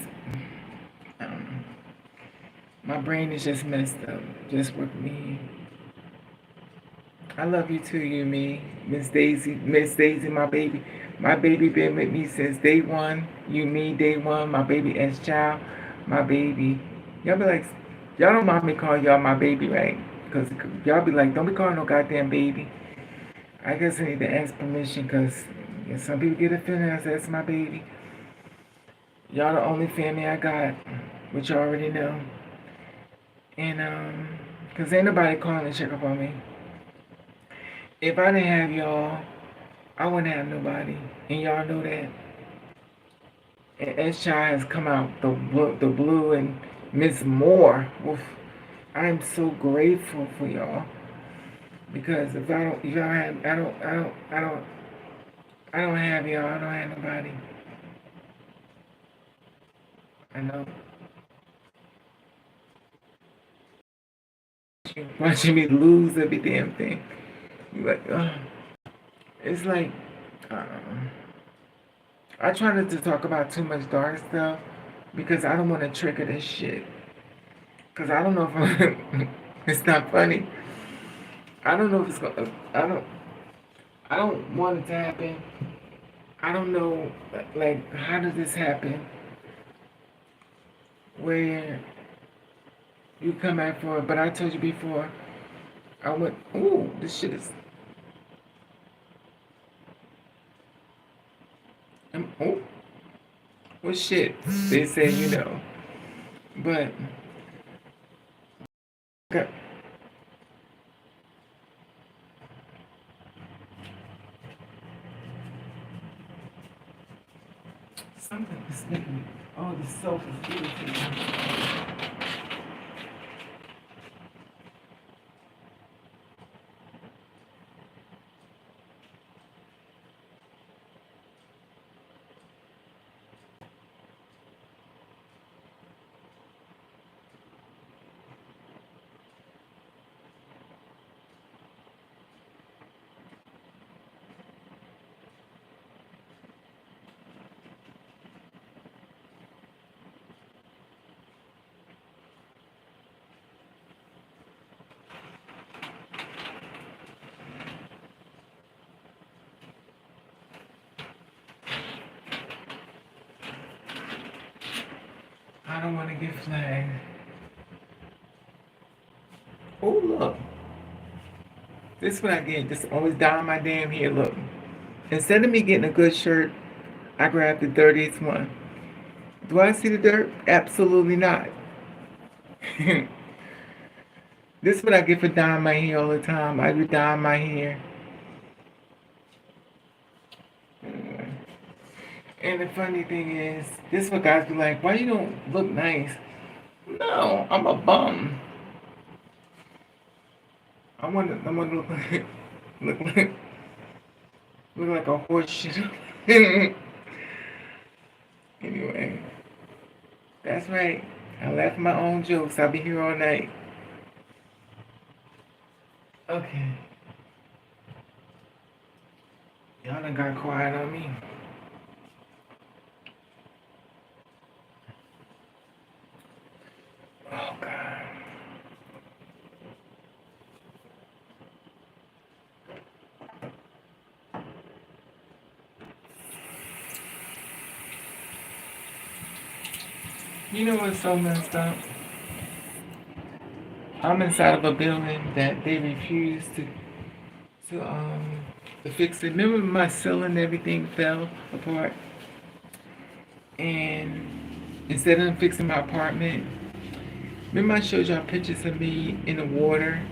um, my brain is just messed up. Just with me. I love you too, you me, Miss Daisy, my baby. My baby been with me since day one. You me, day one. My baby as child, my baby. Y'all be like, y'all don't mind me calling y'all my baby, right? Cause y'all be like, don't be calling no goddamn baby. I guess I need to ask permission, cause some people get offended. I say that's my baby. Y'all the only family I got, which you already know. And cause ain't nobody calling to check up on me. If I didn't have y'all, I wouldn't have nobody, and y'all know that. And S-Child has come out the blue, and Miss Moore. Oof, I'm so grateful for y'all because if y'all have, I don't have y'all. I don't have nobody. I know. Watching me lose every damn thing. You like, it's like, um, I try not to talk about too much dark stuff because I don't want to trigger this shit. Cause I don't know if it's not funny. I don't know if it's gonna. I don't want it to happen. I don't know. Like, how did this happen? Where you come back for it? But I told you before. I went. Ooh, this shit is. Oh, well, shit. They say you know, but got something is making me. Oh, the self is irritating. I don't want to get flagged. Oh, look. This is what I get. Just always dyeing my damn hair. Look. Instead of me getting a good shirt, I grabbed the dirtiest one. Do I see the dirt? Absolutely not. This is what I get for dyeing my hair all the time. I be dyeing my hair. And the funny thing is, this is what guys be like, why you don't look nice? No, I'm a bum. I want to look like, look like, look like a horse shit. Anyway, that's right. I laugh at my own jokes. I'll be here all night. Okay. Y'all done got quiet on me. Oh, God. You know what's so messed up? I'm inside of a building that they refuse to um to fix it. Remember my ceiling and everything fell apart? And instead of fixing my apartment, remember I showed y'all pictures of me in the water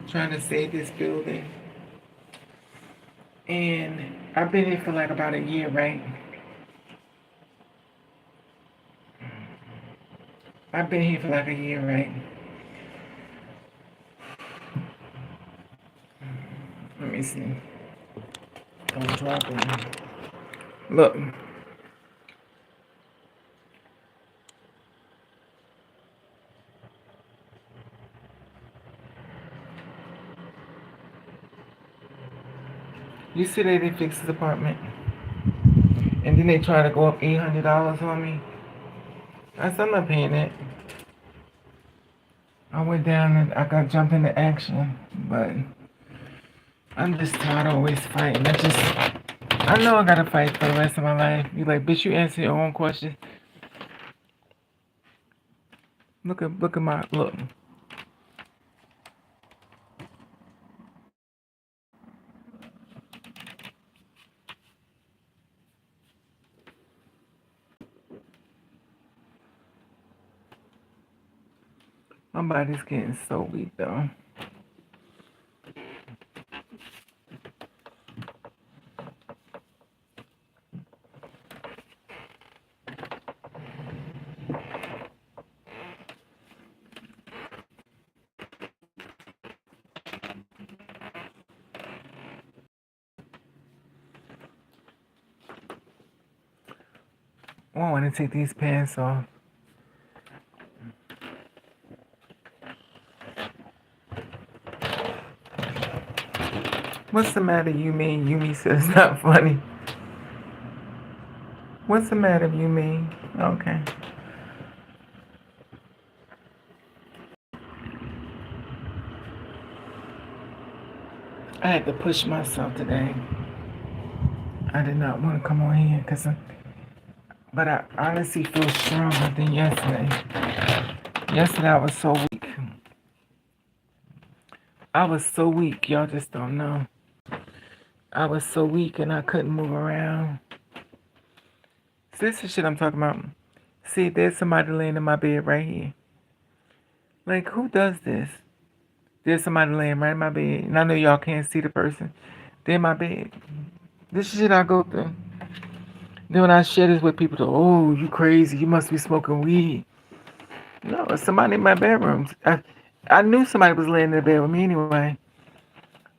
trying to save this building? And I've been here for like about a year, right? I've been here for like a year, right? Let me see. Don't drop it. Look. You see they didn't fix this apartment? And then they try to go up $800 on me. I said I'm not paying it. I went down and I got jumped into action, but I'm just tired of always fighting. I know I gotta fight for the rest of my life. You like, bitch, you answer your own question. Look at my look. My body's getting so weak though. I want to take these pants off. What's the matter, Yumi? Yumi says it's not funny. What's the matter, Yumi? Okay. I had to push myself today. I did not want to come on here but I honestly feel stronger than yesterday. Yesterday I was so weak. I was so weak, y'all just don't know. I was so weak and I couldn't move around. See, this is shit I'm talking about. See, there's somebody laying in my bed right here. Like, who does this? There's somebody laying right in my bed, and I know y'all can't see the person. They're in my bed. This is shit I go through. Then when I share this with people, oh, you crazy, you must be smoking weed. No, it's somebody in my bedroom. I knew somebody was laying in the bed with me anyway,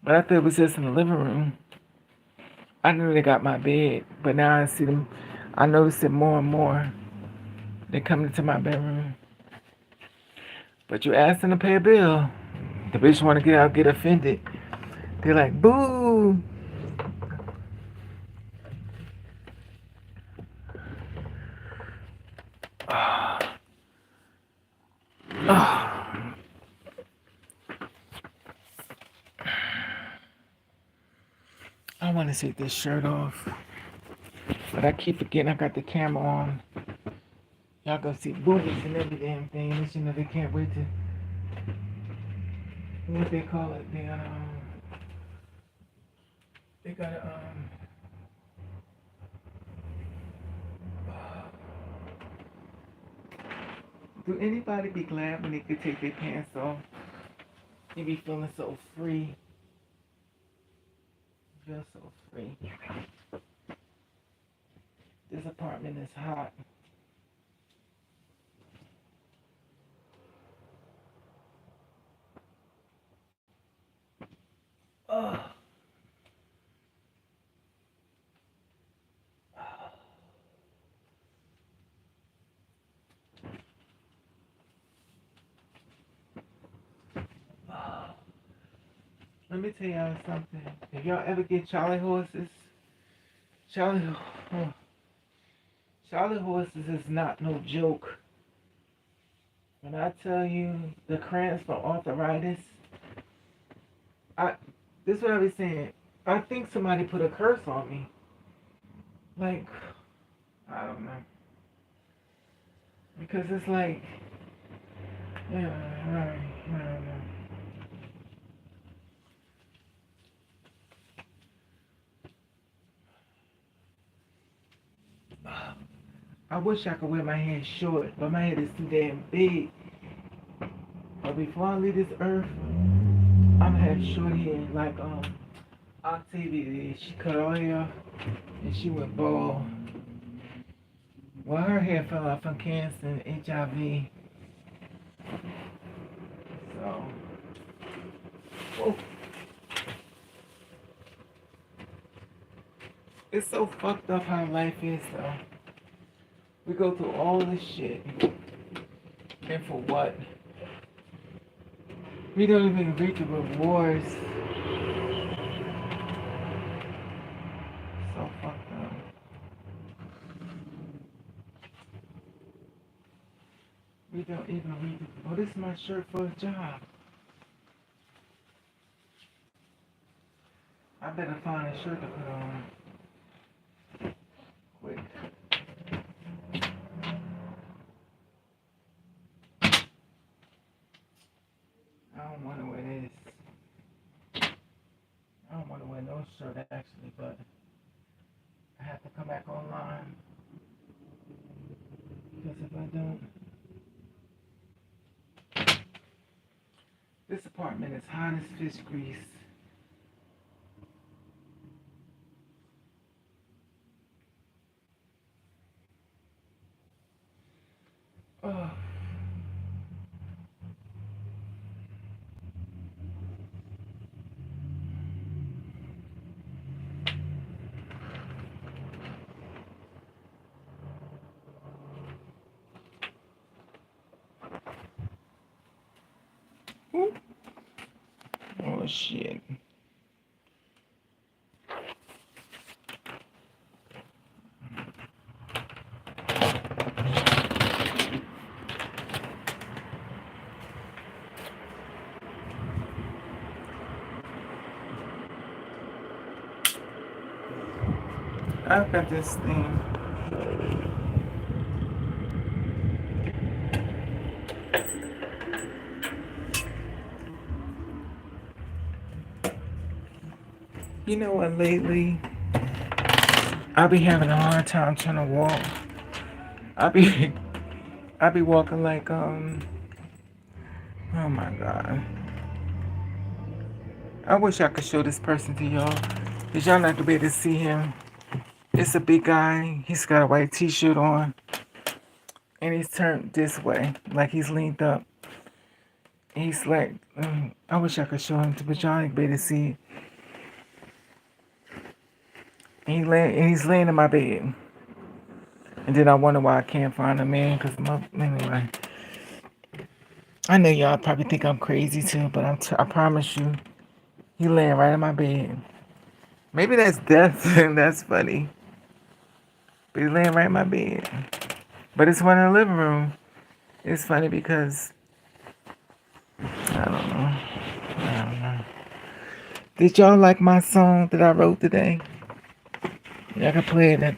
but I thought it was just in the living room. I knew they got my bed, but now I see them. I notice it more and more. They come into my bedroom. But you ask them to pay a bill. The bitch want to get out, get offended. They're like, boo. I want to take this shirt off, but I keep forgetting I got the camera on. Y'all gonna see boobies and every damn thing. You know they can't wait to what they call it. They gotta do anybody be glad when they could take their pants off? They be feeling so free. Feel so free. This apartment is hot. Ugh. Let me tell y'all something. If y'all ever get Charlie horses, Charlie, oh, Charlie horses is not no joke. When I tell you the cramps from arthritis, I this is what I be saying. I think somebody put a curse on me. Like, I don't know. Because it's like, yeah, right, I don't know. I wish I could wear my hair short, but my head is too damn big. But before I leave this earth, I'm gonna have short hair like Octavia did. She cut all hair off and she went bald. Well, her hair fell off from cancer and HIV. So, oh, it's so fucked up how life is though. We go through all this shit. And for what? We don't even reap the rewards. So fucked up. We don't even reap the. Oh, this is my shirt for a job. I better find a shirt to put on. Quick. I don't want to wear this. I don't want to wear no shirt actually, but I have to come back online. Because if I don't, this apartment is hot as fish grease. Oh. Oh shit. I've got this thing. You know what, lately, I be having a hard time trying to walk. I be, I be walking like, oh my God. I wish I could show this person to y'all. Cause y'all not gonna be able to see him. It's a big guy. He's got a white t-shirt on. And he's turned this way. Like he's leaned up. He's like, I wish I could show him to, but y'all ain't be able to see it. And he's laying in my bed. And then I wonder why I can't find a man. Cause anyway. I know y'all probably think I'm crazy too, but I promise you, he laying right in my bed. Maybe that's death, and that's funny. But he's laying right in my bed. But it's one in the living room. It's funny because I don't know. I don't know. Did y'all like my song that I wrote today? Y'all can play it at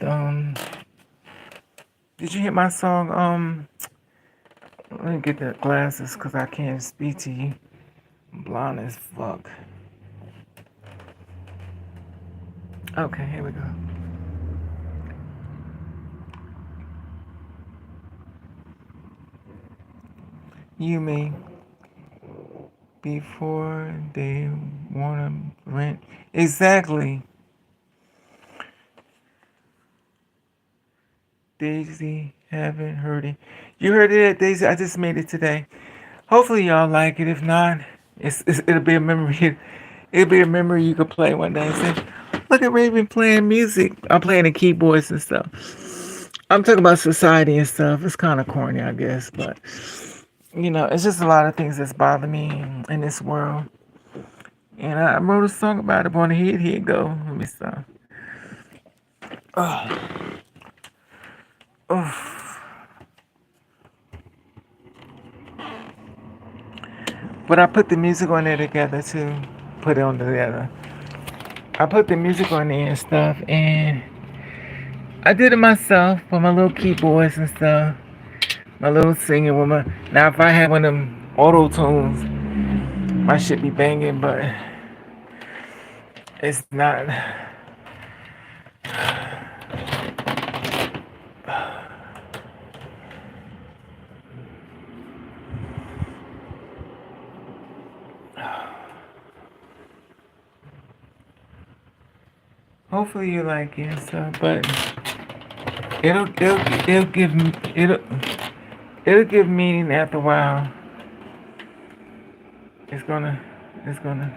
Did you hear my song? Let me get the glasses because I can't speak to you. I'm blind as fuck. Okay, here we go. You mean before they wanna rent? Exactly. Daisy, haven't heard it. You heard it, Daisy? I just made it today. Hopefully y'all like it. If not, it'll be a memory. It'll be a memory you could play one day and say, "Look at Raven playing music. I'm playing the keyboards and stuff." I'm talking about society and stuff. It's kind of corny, I guess, but it's just a lot of things that's bother me in this world. And I wrote a song about it. On the head, here it go. Let me stop. Oh, oh. But I put the music on there together too. Put it on together. I put the music on there and stuff, and I did it myself with my little keyboards and stuff. My little singing with my. Now, if I had one of them auto tunes, my shit be banging, but it's not. Hopefully you like it and stuff, but it'll give it'll give meaning after a while. It's gonna it's gonna.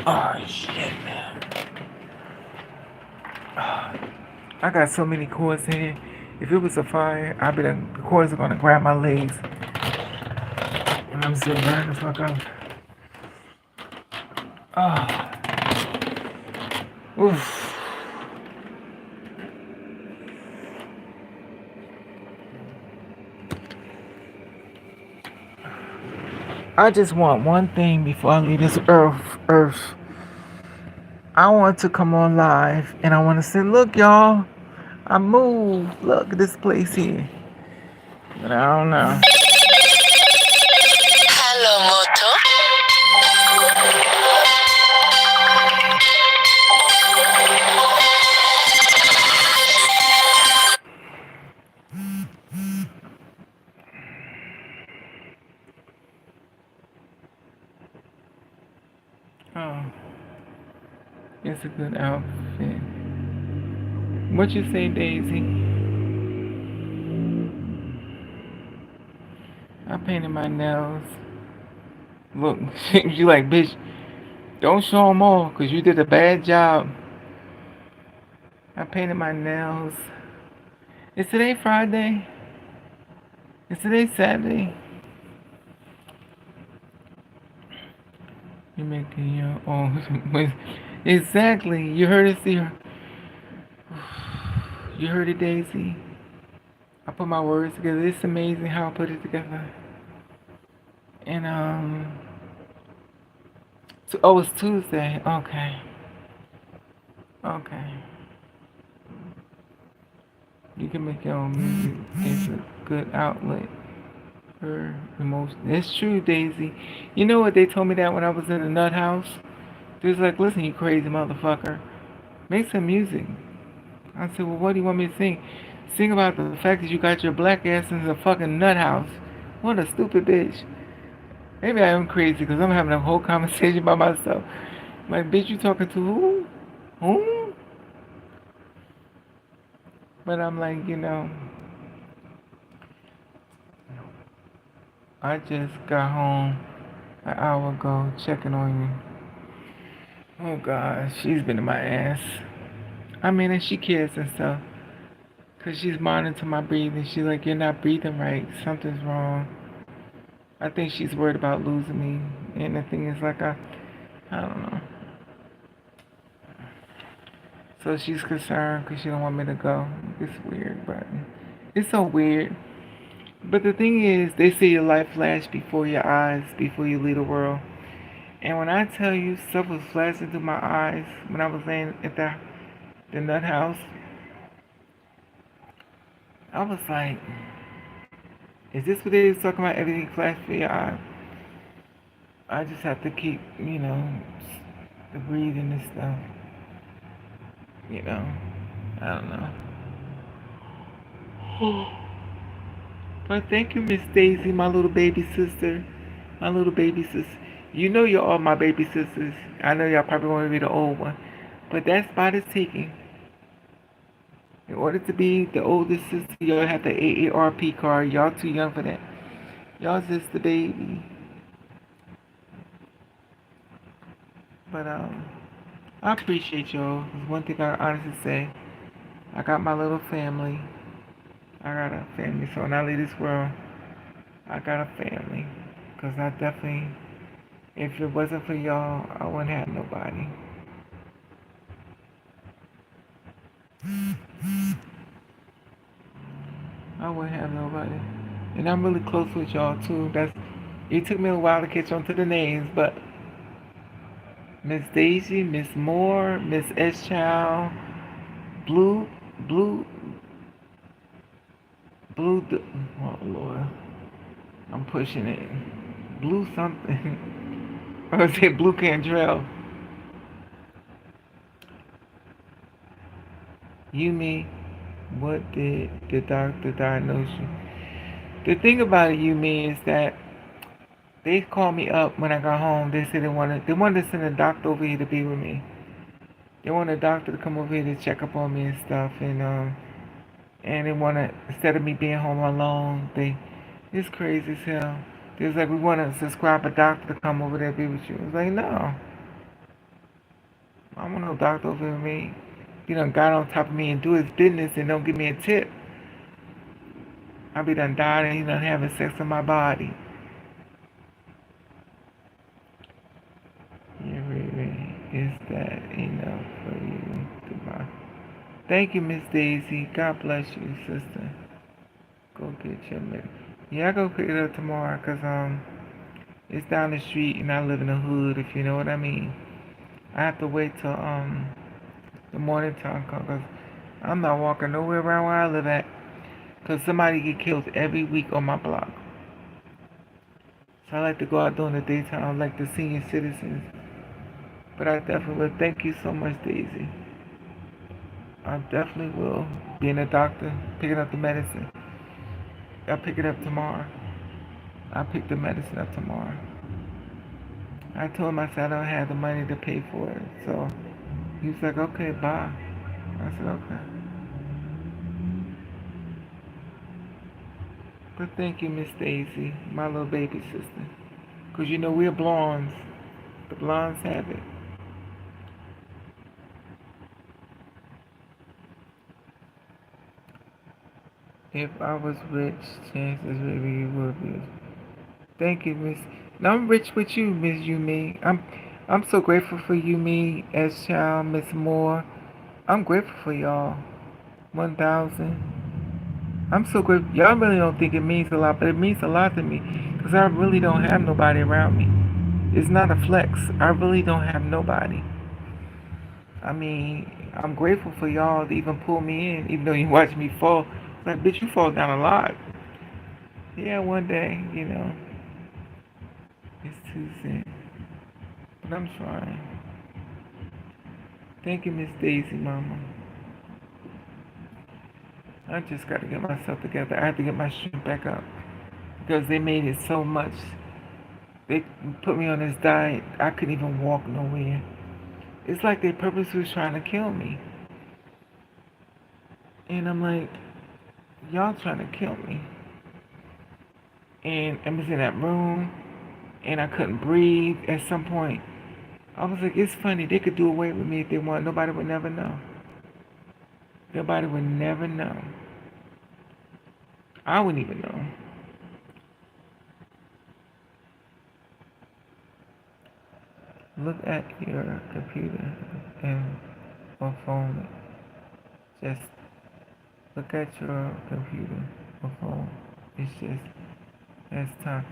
Oh shit, man. I got so many cords here. If it was a fire, the cords are gonna grab my legs, and I'm still burning the fuck up. Oh, oof. I just want one thing before I leave this earth. I want to come on live and I want to say, look, y'all, I moved. Look at this place here. But I don't know. Hello, Moto. Oh, it's a good outfit. What you say, Daisy? I painted my nails. Look, you like, bitch, don't show them all because you did a bad job. I painted my nails. Is today Friday? Is today Saturday? You're making your own. Exactly. You heard it, see her. You heard it, Daisy. I put my words together. It's amazing how I put it together. And oh, it's Tuesday. Okay. Okay. You can make your own music. It's a good outlet for emotion. It's true, Daisy. You know what they told me that when I was in the nut house? They was like, listen, you crazy motherfucker. Make some music. I said, well, what do you want me to sing? Sing about the fact that you got your black ass in the fucking nut house. What a stupid bitch. Maybe I am crazy because I'm having a whole conversation by myself. Like, bitch, you talking to who? Who? But I'm like, I just got home an hour ago checking on you. Oh, God, she's been in my ass. I mean, and she cares and stuff. Because she's monitoring my breathing. She's like, you're not breathing right. Something's wrong. I think she's worried about losing me. And the thing is, like, I don't know. So she's concerned because she don't want me to go. It's weird, but it's so weird. But the thing is, they see your life flash before your eyes before you leave the world. And when I tell you stuff was flashing through my eyes when I was laying at the nut house, I was like, is this what they was talking about? Everything flashed for your eyes? I just have to keep, the breathing and stuff. You know, I don't know. Well, thank you, Miss Daisy, my little baby sister. My little baby sister. You know you're all my baby sisters. I know y'all probably want to be the old one. But that spot is taken. In order to be the oldest sister, y'all have the AARP card. Y'all too young for that. Y'all just the baby. But I appreciate y'all. There's one thing I honestly say. I got my little family. I got a family. So when I leave this world, I got a family. Because I definitely, if it wasn't for y'all, I wouldn't have nobody. I wouldn't have nobody. And I'm really close with y'all too. It took me a while to catch on to the names, but Miss Daisy, Miss Moore, Miss S Child, Blue, Blue, Blue. Oh Lord, I'm pushing it. Blue something. I was say Blue Cantrell. Yumi, what did the doctor diagnose you? The thing about it, Yumi, is that they called me up when I got home. They said they wanted to send a doctor over here to be with me. They want a doctor to come over here to check up on me and stuff, and they want to, instead of me being home alone, it's crazy as hell. They was like, we want to subscribe a doctor to come over there and be with you. I was like, no, I don't want no doctor over with me. You done got on top of me and do his business and don't give me a tip. I be done died and he done having sex in my body. Yeah, really, is that enough for you? Goodbye. Thank you, Miss Daisy. God bless you, sister. Go get your medicine. Yeah, I go pick it up tomorrow, cause it's down the street and I live in the hood, if you know what I mean. I have to wait till the morning time comes, cause I'm not walking nowhere around where I live at, cause somebody get killed every week on my block. So I like to go out during the daytime, like the senior citizens. But I definitely will. Thank you so much, Daisy. I definitely will. Being a doctor, picking up the medicine. I'll pick it up tomorrow. I'll pick the medicine up tomorrow. I told him I said I don't have the money to pay for it. So he was like, okay, bye. I said, okay. But thank you, Miss Daisy, my little baby sister. Because you know we're blondes. The blondes have it. If I was rich, chances maybe you would be. Thank you, Miss. Now I'm rich with you, Miss Yumi. I'm so grateful for Yumi, S Child, Miss Moore. I'm grateful for y'all. 1,000. I'm so grateful. Y'all really don't think it means a lot, but it means a lot to me because I really don't have nobody around me. It's not a flex. I really don't have nobody. I mean, I'm grateful for y'all to even pull me in, even though you watch me fall. Like, bitch, you fall down a lot. Yeah, one day, it's too soon. But I'm trying. Thank you, Miss Daisy, Mama. I just got to get myself together. I have to get my strength back up because they made it so much. They put me on this diet. I couldn't even walk nowhere. It's like they purposely was trying to kill me. And I'm like, y'all trying to kill me. And I was in that room and I couldn't breathe at some point. I was like, it's funny. They could do away with me if they want. Nobody would never know. Nobody would never know. I wouldn't even know. Look at your computer and or phone. Just look at your computer or phone. It's just has time.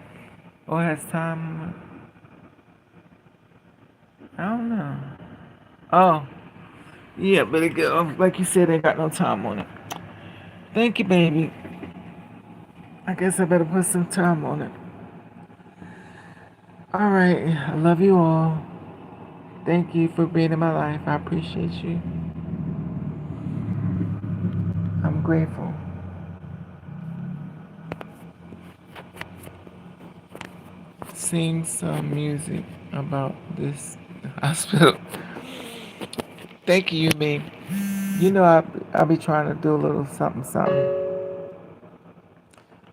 Oh, it has time. I don't know. Oh, yeah, but it go like you said, they got no time on it. Thank you, baby. I guess I better put some time on it. All right, I love you all. Thank you for being in my life. I appreciate you. I'm grateful. sing some music about this hospital. Thank you, me. You know, I be trying to do a little something, something.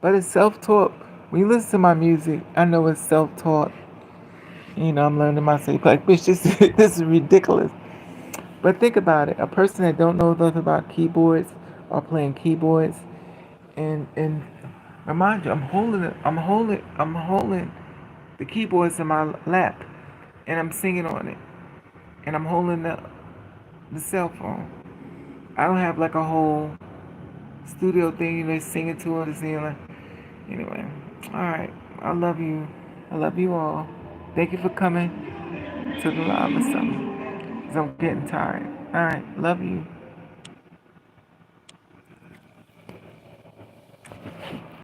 But it's self-taught. When you listen to my music, I know it's self-taught. You know, I'm learning myself. Like, bitch, this is ridiculous. But think about it. A person that don't know nothing about keyboards or playing keyboards, and remind you, I'm holding the keyboards in my lap, and I'm singing on it, and I'm holding the cell phone. I don't have like a whole studio thing, you know, singing to it, singing like. Anyway, all right. I love you. I love you all. Thank you for coming to the live or something. Cause I'm getting tired. All right. Love you.